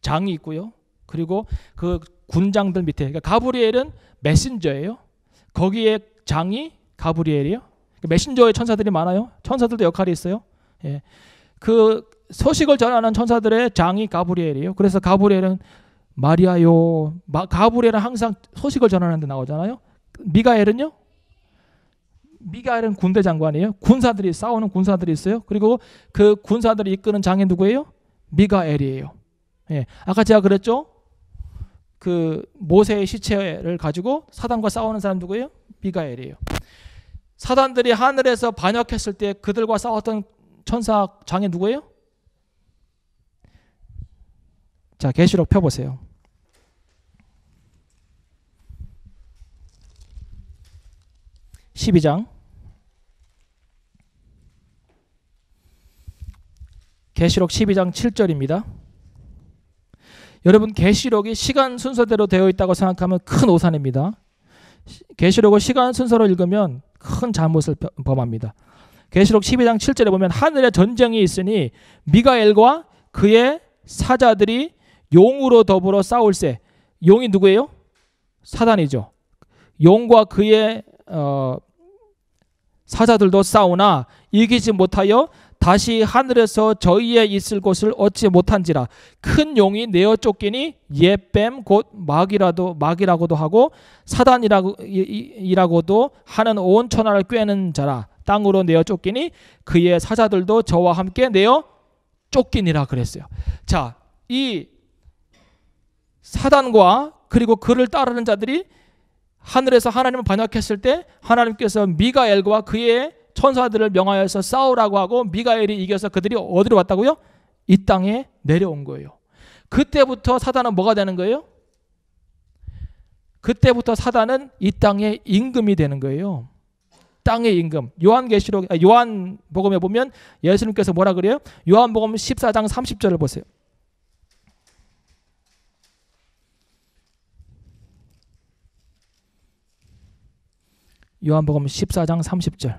장이 있고요. 그리고 그 군장들 밑에, 그러니까 가브리엘은 메신저예요. 거기에 장이 가브리엘이요. 메신저의 천사들이 많아요. 천사들도 역할이 있어요. 예. 그 소식을 전하는 천사들의 장이 가브리엘이에요. 그래서 가브리엘은 마리아요. 가브리엘은 항상 소식을 전하는 데 나오잖아요. 미가엘은요? 미가엘은 군대 장관이에요. 군사들이 싸우는 군사들이 있어요. 그리고 그 군사들이 이끄는 장이 누구예요? 미가엘이에요. 예. 아까 제가 그랬죠? 그 모세의 시체를 가지고 사단과 싸우는 사람 누구예요? 미가엘이에요. 사단들이 하늘에서 반역했을 때 그들과 싸웠던 천사 장이 누구예요? 자, 계시록 펴보세요. (12장) 계시록 12장 7절입니다. 여러분 계시록이 시간 순서대로 되어 있다고 생각하면 큰 오산입니다. 계시록을 시간 순서로 읽으면 큰 잘못을 범합니다. 계시록 12장 7절에 보면 하늘에 전쟁이 있으니 미가엘과 그의 사자들이 용으로 더불어 싸울세. 용이 누구예요? 사단이죠. 용과 그의 사자들도 싸우나 이기지 못하여 다시 하늘에서 저희의 있을 곳을 얻지 못한지라. 큰 용이 내어 쫓기니 옛뱀 곧 마귀라고도 하고 사단이라고도 하는 온 천하를 꿰는 자라. 땅으로 내어 쫓기니 그의 사자들도 저와 함께 내어 쫓기니라 그랬어요. 자, 이 사단과 그리고 그를 따르는 자들이 하늘에서 하나님을 반역했을 때 하나님께서 미가엘과 그의 천사들을 명하여서 싸우라고 하고 미가엘이 이겨서 그들이 어디로 왔다고요? 이 땅에 내려온 거예요. 그때부터 사단은 뭐가 되는 거예요? 그때부터 사단은 이 땅의 임금이 되는 거예요. 땅의 임금. 요한복음에 보면 예수님께서 뭐라 그래요? 요한복음 14장 30절을 보세요. 요한복음 14장 30절.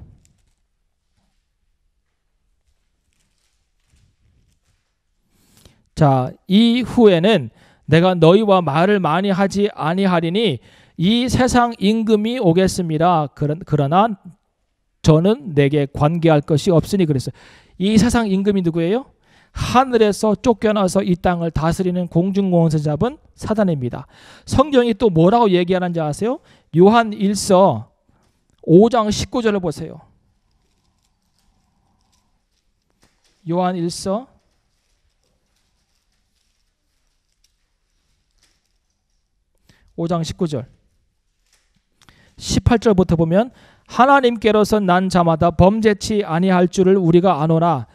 자, 이후에는 내가 너희와 말을 많이 하지 아니하리니 이 세상 임금이 오겠습니다. 그러나 저는 내게 관계할 것이 없으니 그랬어요. 이 세상 임금이 누구예요? 하늘에서 쫓겨나서 이 땅을 다스리는 공중권세 잡은 사단입니다. 성경이 또 뭐라고 얘기하는지 아세요? 요한 1서 5장 19절을 보세요. 요한 1서 5장 19절 18절부터 보면 하나님께로서 난 자마다 범죄치 아니할 줄을 우리가 아노나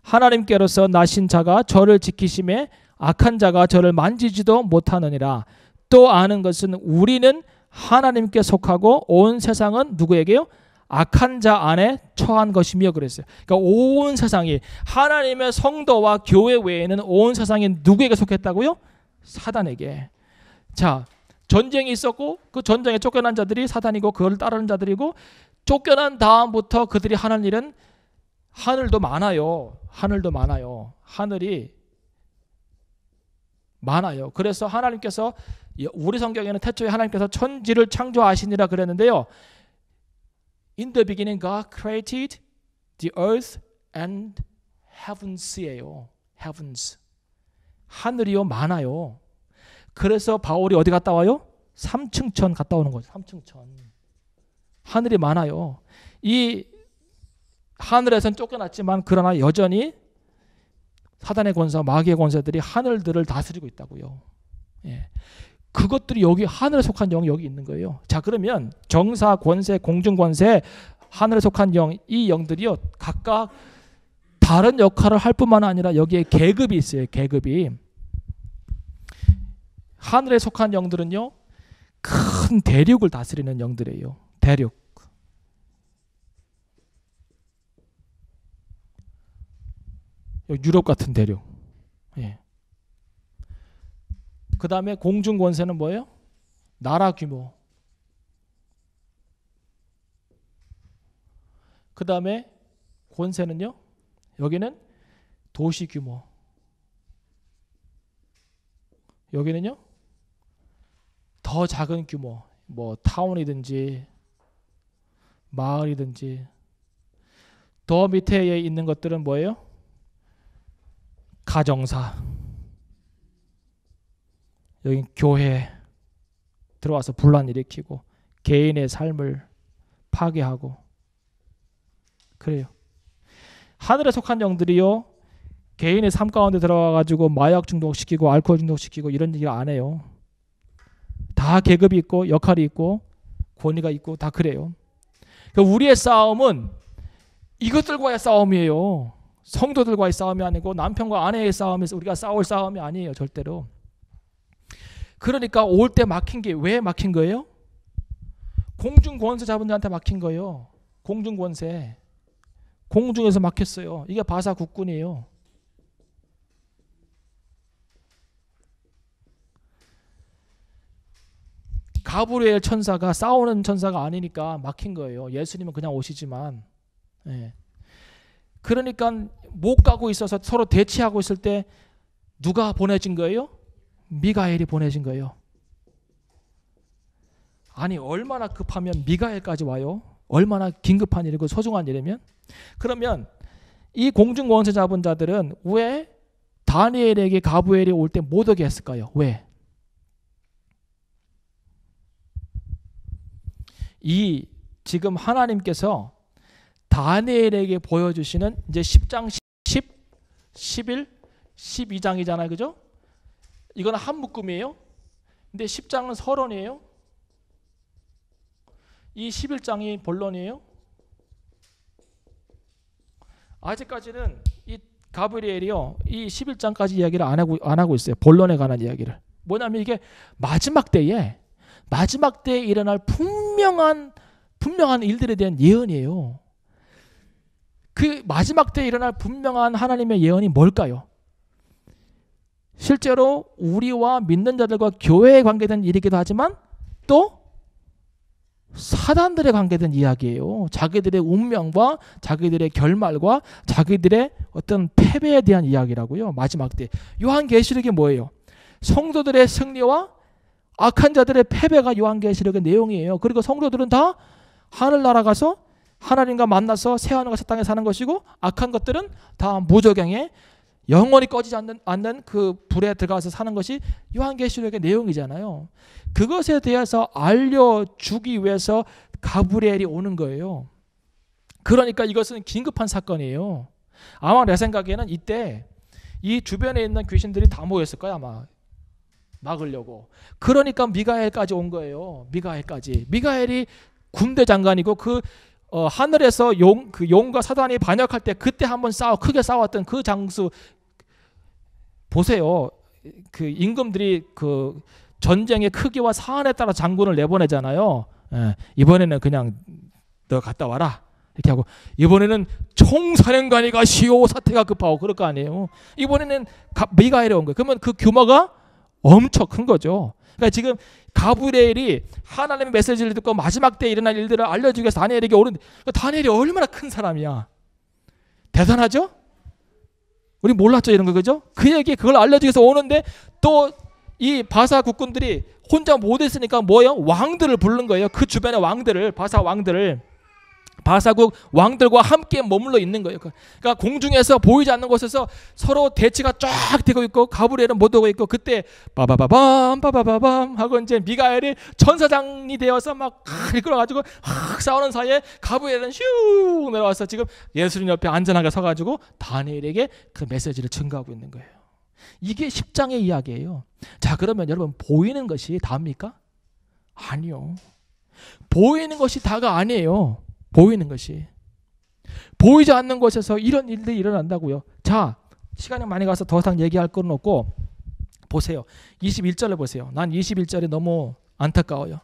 하나님께로서 나신 자가 저를 지키심에 악한 자가 저를 만지지도 못하느니라. 또 아는 것은 우리는 하나님께 속하고 온 세상은 누구에게요? 악한 자 안에 처한 것이며 그랬어요. 그러니까 온 세상이 하나님의 성도와 교회 외에는 온 세상이 누구에게 속했다고요? 사단에게. 자, 전쟁이 있었고 그 전쟁에 쫓겨난 자들이 사단이고 그걸 따르는 자들이고 쫓겨난 다음부터 그들이 하는 일은 하늘도 많아요. 하늘도 많아요. 하늘이 많아요. 그래서 하나님께서 우리 성경에는 태초에 하나님께서 천지를 창조하시니라 그랬는데요. In the beginning God created the earth and heavens예요. heavens. 하늘이요 많아요. 그래서 바울이 어디 갔다 와요? 삼층천 갔다 오는 거죠. 삼층천. 하늘이 많아요. 이 하늘에서는 쫓겨났지만 그러나 여전히 사단의 권세, 마귀의 권세들이 하늘들을 다스리고 있다고요. 예. 그것들이 여기 하늘에 속한 영이 여기 있는 거예요. 자, 그러면 정사, 권세, 공중 권세, 하늘에 속한 영, 이 영들이요 각각 다른 역할을 할 뿐만 아니라 여기에 계급이 있어요. 계급이. 하늘에 속한 영들은요 큰 대륙을 다스리는 영들이에요. 대륙. 유럽 같은 대륙. 예. 그 다음에 공중 권세는 뭐예요? 나라 규모. 그 다음에 권세는요? 여기는 도시 규모. 여기는요? 더 작은 규모. 뭐 타운이든지 마을이든지. 더 밑에 있는 것들은 뭐예요? 가정사. 여기 교회 들어와서 분란 일으키고 개인의 삶을 파괴하고 그래요. 하늘에 속한 영들이요 개인의 삶 가운데 들어가 가지고 마약 중독시키고 알코올 중독시키고 이런 일 안 해요. 다 계급이 있고 역할이 있고 권위가 있고 다 그래요. 그러니까 우리의 싸움은 이것들과의 싸움이에요. 성도들과의 싸움이 아니고 남편과 아내의 싸움에서 우리가 싸울 싸움이 아니에요. 절대로. 그러니까 올 때 막힌 게 왜 막힌 거예요? 공중 권세 잡은 자한테 막힌 거예요. 공중 권세. 공중에서 막혔어요. 이게 바사 국군이에요. 가브리엘 천사가 싸우는 천사가 아니니까 막힌 거예요. 예수님은 그냥 오시지만. 예. 그러니까 못 가고 있어서 서로 대치하고 있을 때 누가 보내진 거예요? 미가엘이 보내진 거예요. 아니 얼마나 급하면 미가엘까지 와요? 얼마나 긴급한 일이고 소중한 일이면? 그러면 이 공중 권세 잡은 자들은 왜 다니엘에게 가브리엘이 올 때 못 오게 했을까요? 왜? 이 지금 하나님께서 다니엘에게 보여주시는 이제 10장, 10, 11, 12장이잖아요. 그죠? 이건 한 묶음이에요. 근데 10장은 서론이에요. 이 11장이 본론이에요. 아직까지는 이 가브리엘이요. 이 11장까지 이야기를 안 하고 있어요. 본론에 관한 이야기를. 뭐냐면 이게 마지막 때에 일어날 분명한 일들에 대한 예언이에요. 그 마지막 때에 일어날 분명한 하나님의 예언이 뭘까요? 실제로 우리와 믿는 자들과 교회에 관계된 일이기도 하지만 또 사단들에 관계된 이야기예요. 자기들의 운명과 자기들의 결말과 자기들의 어떤 패배에 대한 이야기라고요. 마지막 때. 요한계시록이 뭐예요? 성도들의 승리와 악한 자들의 패배가 요한계시록의 내용이에요. 그리고 성도들은 다 하늘나라 가서 하나님과 만나서 새하늘과 새 땅에 사는 것이고 악한 것들은 다 무저갱에 영원히 꺼지지 않는 그 불에 들어가서 사는 것이 요한계시록의 내용이잖아요. 그것에 대해서 알려주기 위해서 가브리엘이 오는 거예요. 그러니까 이것은 긴급한 사건이에요. 아마 내 생각에는 이때 이 주변에 있는 귀신들이 다 모였을 거야 아마. 막으려고. 그러니까 미가엘까지 온 거예요. 미가엘까지. 미가엘이 군대 장관이고 그 하늘에서 그 용과 사단이 반역할 때 그때 한번 크게 싸웠던 그 장수 보세요. 그 임금들이 그 전쟁의 크기와 사안에 따라 장군을 내보내잖아요. 예, 이번에는 그냥 너 갔다 와라 이렇게 하고, 이번에는 총사령관이 가시오, 사태가 급하고 그럴 거 아니에요. 이번에는 미가엘이 온 거예요. 그러면 그 규모가 엄청 큰 거죠. 그러니까 지금 가브리엘이 하나님의 메시지를 듣고 마지막 때에 일어날 일들을 알려주기 위해서 다니엘에게 오는데, 다니엘이 얼마나 큰 사람이야. 대단하죠? 우리 몰랐죠, 이런 거. 그죠? 그에게 그걸 알려주기 위해서 오는데, 또 이 바사 국군들이 혼자 못 있으니까 뭐예요? 왕들을 부른 거예요. 그 주변의 왕들을, 바사 왕들을, 바사국 왕들과 함께 머물러 있는 거예요. 그러니까 공중에서 보이지 않는 곳에서 서로 대치가 쫙 되고 있고 가브리엘은 못 오고 있고, 그때 빠바바밤 빠바바밤 하고 이제 미가엘이 천사장이 되어서 막 이끌어가지고 싸우는 사이에 가브리엘은 슉 내려와서 지금 예수님 옆에 안전하게 서가지고 다니엘에게 그 메시지를 증거하고 있는 거예요. 이게 10장의 이야기예요. 자, 그러면 여러분, 보이는 것이 다입니까? 아니요. 보이는 것이 다가 아니에요. 보이는 것이. 보이지 않는 곳에서 이런 일들이 일어난다고요. 자, 시간이 많이 가서 더 이상 얘기할 건 없고 보세요. 21절을 보세요. 난 21절이 너무 안타까워요.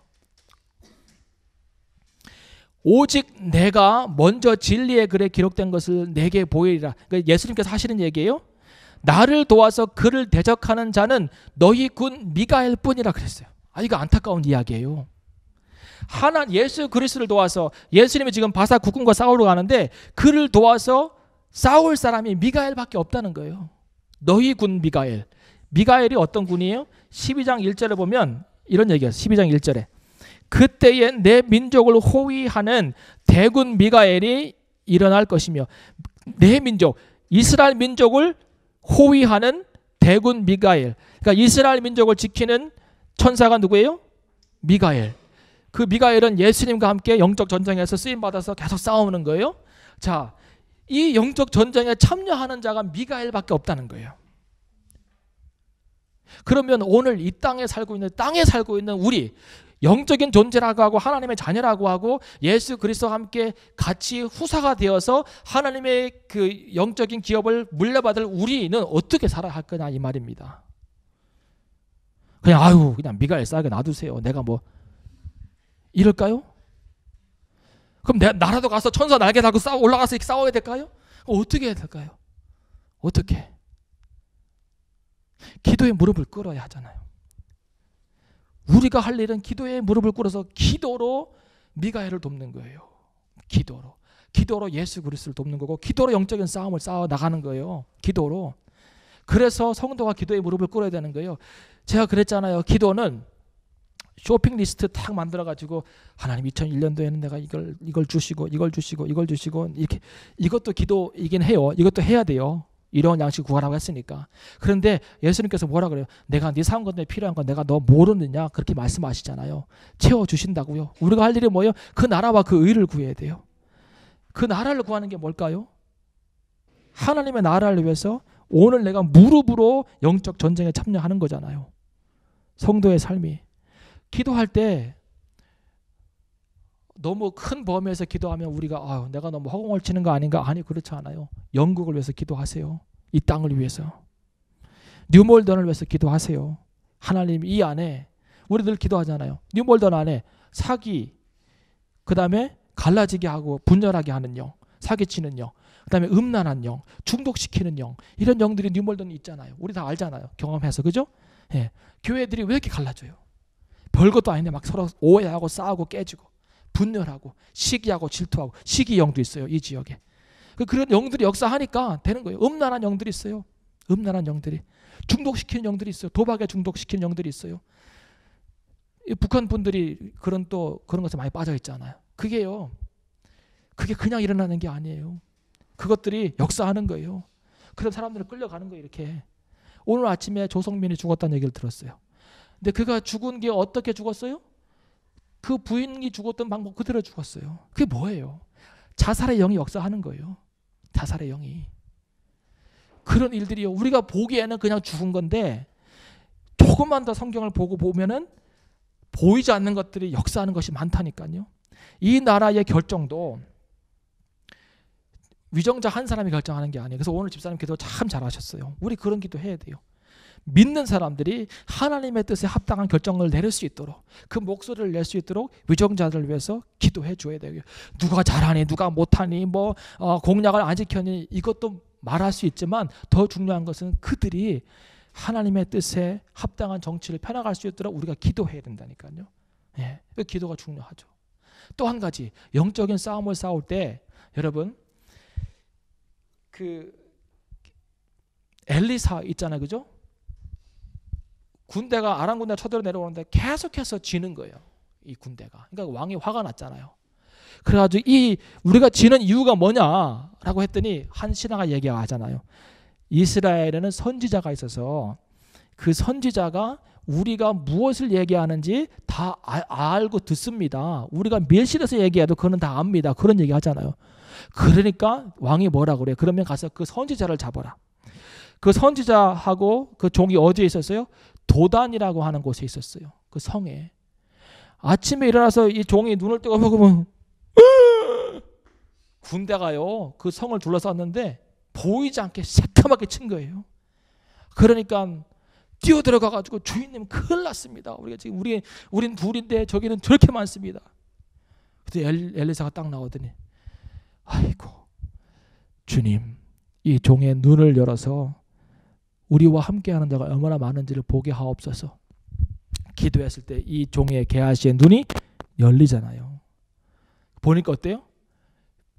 오직 내가 먼저 진리의 글에 기록된 것을 내게 보이리라. 그러니까 예수님께서 하시는 얘기예요. 나를 도와서 그를 대적하는 자는 너희 군 미가엘 뿐이라 그랬어요. 이거 안타까운 이야기예요. 예수 그리스도를 도와서, 예수님이 지금 바사 국군과 싸우러 가는데 그를 도와서 싸울 사람이 미가엘밖에 없다는 거예요. 너희 군 미가엘. 미가엘이 어떤 군이에요? 12장 1절에 보면 이런 얘기예요. 12장 1절에 그때에 내 민족을 호위하는 대군 미가엘이 일어날 것이며, 내 민족, 이스라엘 민족을 호위하는 대군 미가엘. 그러니까 이스라엘 민족을 지키는 천사가 누구예요? 미가엘. 그 미가엘은 예수님과 함께 영적 전쟁에서 쓰임받아서 계속 싸우는 거예요. 자, 이 영적 전쟁에 참여하는 자가 미가엘밖에 없다는 거예요. 그러면 오늘 이 땅에 살고 있는 우리, 영적인 존재라고 하고 하나님의 자녀라고 하고 예수 그리스도와 함께 같이 후사가 되어서 하나님의 그 영적인 기업을 물려받을 우리는 어떻게 살아야 할 거냐 이 말입니다. 그냥 미가엘 싸게 놔두세요. 내가 뭐 이럴까요? 그럼 나라도 가서 천사 날개 달고 올라가서 이렇게 싸워야 될까요? 어떻게 해야 될까요? 어떻게? 기도에 무릎을 꿇어야 하잖아요. 우리가 할 일은 기도에 무릎을 꿇어서 기도로 미가엘을 돕는 거예요. 기도로 예수 그리스도를 돕는 거고, 기도로 영적인 싸움을 싸워 나가는 거예요. 기도로. 그래서 성도가 기도에 무릎을 꿇어야 되는 거예요. 제가 그랬잖아요. 기도는 쇼핑 리스트 딱 만들어가지고 하나님 2001년도에는 내가 이걸 주시고 이걸 주시고 이렇게, 이것도 기도이긴 해요. 이것도 해야 돼요. 이런 양식 구하라고 했으니까. 그런데 예수님께서 뭐라 그래요? 내가 네 삶 가운데 필요한 건 내가 너 모르느냐? 그렇게 말씀하시잖아요. 채워주신다고요. 우리가 할 일이 뭐예요? 그 나라와 그 의를 구해야 돼요. 그 나라를 구하는 게 뭘까요? 하나님의 나라를 위해서 오늘 내가 무릎으로 영적 전쟁에 참여하는 거잖아요. 성도의 삶이. 기도할 때 너무 큰 범위에서 기도하면 우리가 내가 너무 허공을 치는 거 아닌가? 아니, 그렇지 않아요. 영국을 위해서 기도하세요. 이 땅을 위해서. 뉴몰던을 위해서 기도하세요. 하나님 이 안에 우리들 기도하잖아요. 뉴몰던 안에 사기, 그 다음에 갈라지게 하고 분열하게 하는 영, 사기치는 영, 그 다음에 음란한 영, 중독시키는 영, 이런 영들이 뉴몰던이 있잖아요. 우리 다 알잖아요. 경험해서. 그죠? 예. 교회들이 왜 이렇게 갈라져요? 별것도 아닌데 막 서로 오해하고 싸우고 깨지고 분열하고 시기하고 질투하고, 시기 영도 있어요. 이 지역에. 그런 영들이 역사하니까 되는 거예요. 음란한 영들이 있어요. 음란한 영들이. 중독시키는 영들이 있어요. 도박에 중독시키는 영들이 있어요. 북한 분들이 그런 것에 많이 빠져 있잖아요. 그게 그냥 일어나는 게 아니에요. 그것들이 역사하는 거예요. 그런 사람들은 끌려가는 거예요. 이렇게. 오늘 아침에 조성민이 죽었다는 얘기를 들었어요. 근데 그가 죽은 게 어떻게 죽었어요? 그 부인이 죽었던 방법 그대로 죽었어요. 그게 뭐예요? 자살의 영이 역사하는 거예요. 자살의 영이. 그런 일들이요. 우리가 보기에는 그냥 죽은 건데 조금만 더 성경을 보고 보면은 보이지 않는 것들이 역사하는 것이 많다니까요. 이 나라의 결정도 위정자 한 사람이 결정하는 게 아니에요. 그래서 오늘 집사님 기도 참 잘하셨어요. 우리 그런 기도 해야 돼요. 믿는 사람들이 하나님의 뜻에 합당한 결정을 내릴 수 있도록, 그 목소리를 낼 수 있도록 위정자들을 위해서 기도해 줘야 돼요. 누가 잘하니 누가 못하니 공약을 안 지켰니 이것도 말할 수 있지만 더 중요한 것은 그들이 하나님의 뜻에 합당한 정치를 펴나갈 수 있도록 우리가 기도해야 된다니까요. 예, 그 기도가 중요하죠. 또 한 가지 영적인 싸움을 싸울 때 여러분 그 엘리사 있잖아요, 그죠? 군대가 아람 군대가 쳐들어 내려오는데 계속해서 지는 거예요. 이 군대가. 그러니까 왕이 화가 났잖아요. 그래가지고 이 우리가 지는 이유가 뭐냐라고 했더니 한 신하가 얘기하잖아요. 이스라엘에는 선지자가 있어서 그 선지자가 우리가 무엇을 얘기하는지 다 알고 듣습니다. 우리가 밀실에서 얘기해도 그는 다 압니다. 그런 얘기 하잖아요. 그러니까 왕이 뭐라 그래요? 그러면 가서 그 선지자를 잡아라. 그 선지자하고 그 종이 어디에 있었어요? 도단이라고 하는 곳에 있었어요. 그 성에. 아침에 일어나서 이 종이 눈을 뜨고 보면 군대가요 그 성을 둘러쌌는데 보이지 않게 새까맣게 친 거예요. 그러니까 뛰어들어가 가지고 주인님 큰일 났습니다. 우리가 지금 우린 둘인데 저기는 저렇게 많습니다. 그때 엘리사가 딱 나오더니 아이고 주님 이 종의 눈을 열어서 우리와 함께하는 자가 얼마나 많은지를 보게 하옵소서. 기도했을 때 이 종의 게하시의 눈이 열리잖아요. 보니까 어때요?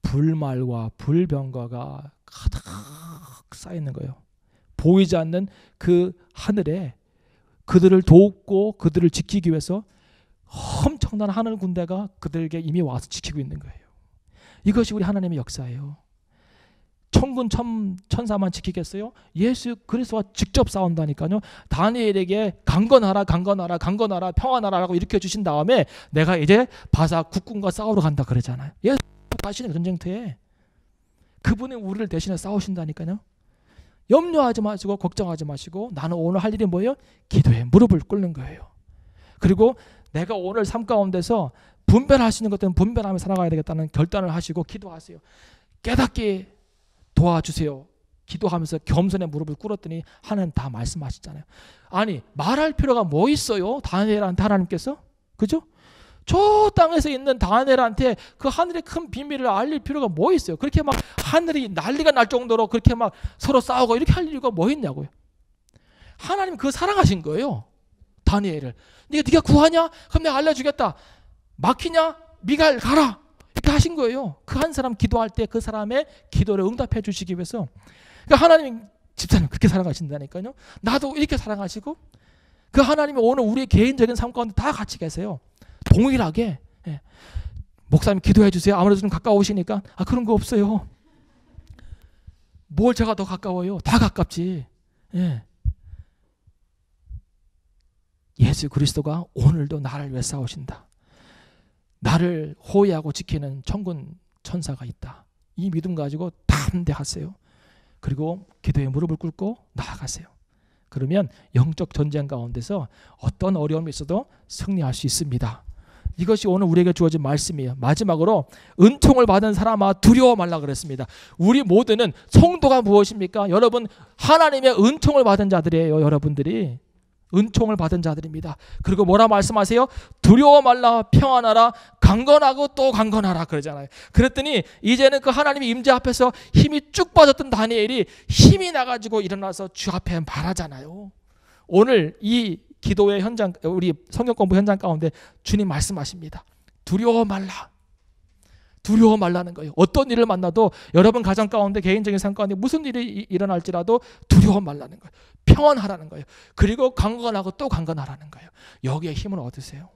불말과 불병거가 가득 쌓여 있는 거예요. 보이지 않는 그 하늘에 그들을 돕고 그들을 지키기 위해서 엄청난 하늘 군대가 그들에게 이미 와서 지키고 있는 거예요. 이것이 우리 하나님의 역사예요. 천군 천사만 지키겠어요? 예수 그리스도와 직접 싸운다니까요. 다니엘에게 강건하라 평안하라라고 일으켜 주신 다음에 내가 이제 바사 국군과 싸우러 간다 그러잖아요. 예수 가시는 전쟁터에 그분이 우리를 대신해 싸우신다니까요. 염려하지 마시고 걱정하지 마시고 나는 오늘 할 일이 뭐예요? 기도에 무릎을 꿇는 거예요. 그리고 내가 오늘 삶 가운데서 분별할 수 있는 것들은 분별하며 살아가야 되겠다는 결단을 하시고 기도하세요. 깨닫게 도와주세요. 기도하면서 겸손의 무릎을 꿇었더니 하나님 다 말씀하시잖아요. 아니 말할 필요가 뭐 있어요? 다니엘한테 하나님께서 그죠? 저 땅에서 있는 다니엘한테 그 하늘의 큰 비밀을 알릴 필요가 뭐 있어요? 그렇게 막 하늘이 난리가 날 정도로 그렇게 막 서로 싸우고 이렇게 할 이유가 뭐 있냐고요. 하나님 그거 사랑하신 거예요. 다니엘을. 네가 구하냐? 그럼 내가 알려주겠다. 막히냐? 미갈 가라. 이렇게 하신 거예요. 그 한 사람 기도할 때 그 사람의 기도를 응답해 주시기 위해서. 그러니까 하나님 집사님 그렇게 사랑하신다니까요. 나도 이렇게 사랑하시고 그 하나님이 오늘 우리의 개인적인 삶 가운데 다 같이 계세요. 동일하게. 예. 목사님 기도해 주세요. 아무래도 좀 가까우시니까. 그런 거 없어요. 뭘 제가 더 가까워요? 다 가깝지. 예. 예수 그리스도가 오늘도 나를 위해 싸우신다. 나를 호위하고 지키는 천군 천사가 있다. 이 믿음 가지고 담대하세요. 그리고 기도에 무릎을 꿇고 나아가세요. 그러면 영적 전쟁 가운데서 어떤 어려움이 있어도 승리할 수 있습니다. 이것이 오늘 우리에게 주어진 말씀이에요. 마지막으로 은총을 받은 사람아 두려워 말라 그랬습니다. 우리 모두는 성도가 무엇입니까? 여러분 하나님의 은총을 받은 자들이에요. 여러분들이 은총을 받은 자들입니다. 그리고 뭐라 말씀하세요? 두려워 말라 평안하라 강건하고 또 강건하라 그러잖아요. 그랬더니 이제는 그 하나님의 임재 앞에서 힘이 쭉 빠졌던 다니엘이 힘이 나가지고 일어나서 주 앞에 말하잖아요. 오늘 이 기도의 현장, 우리 성경 공부 현장 가운데 주님 말씀하십니다. 두려워 말라. 두려워 말라는 거예요. 어떤 일을 만나도 여러분 가정 가운데 개인적인 삶 가운데 무슨 일이 일어날지라도 두려워 말라는 거예요. 평안하라는 거예요. 그리고 강건하고 또 강건하라는 거예요. 여기에 힘을 얻으세요.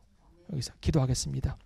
여기서 기도하겠습니다.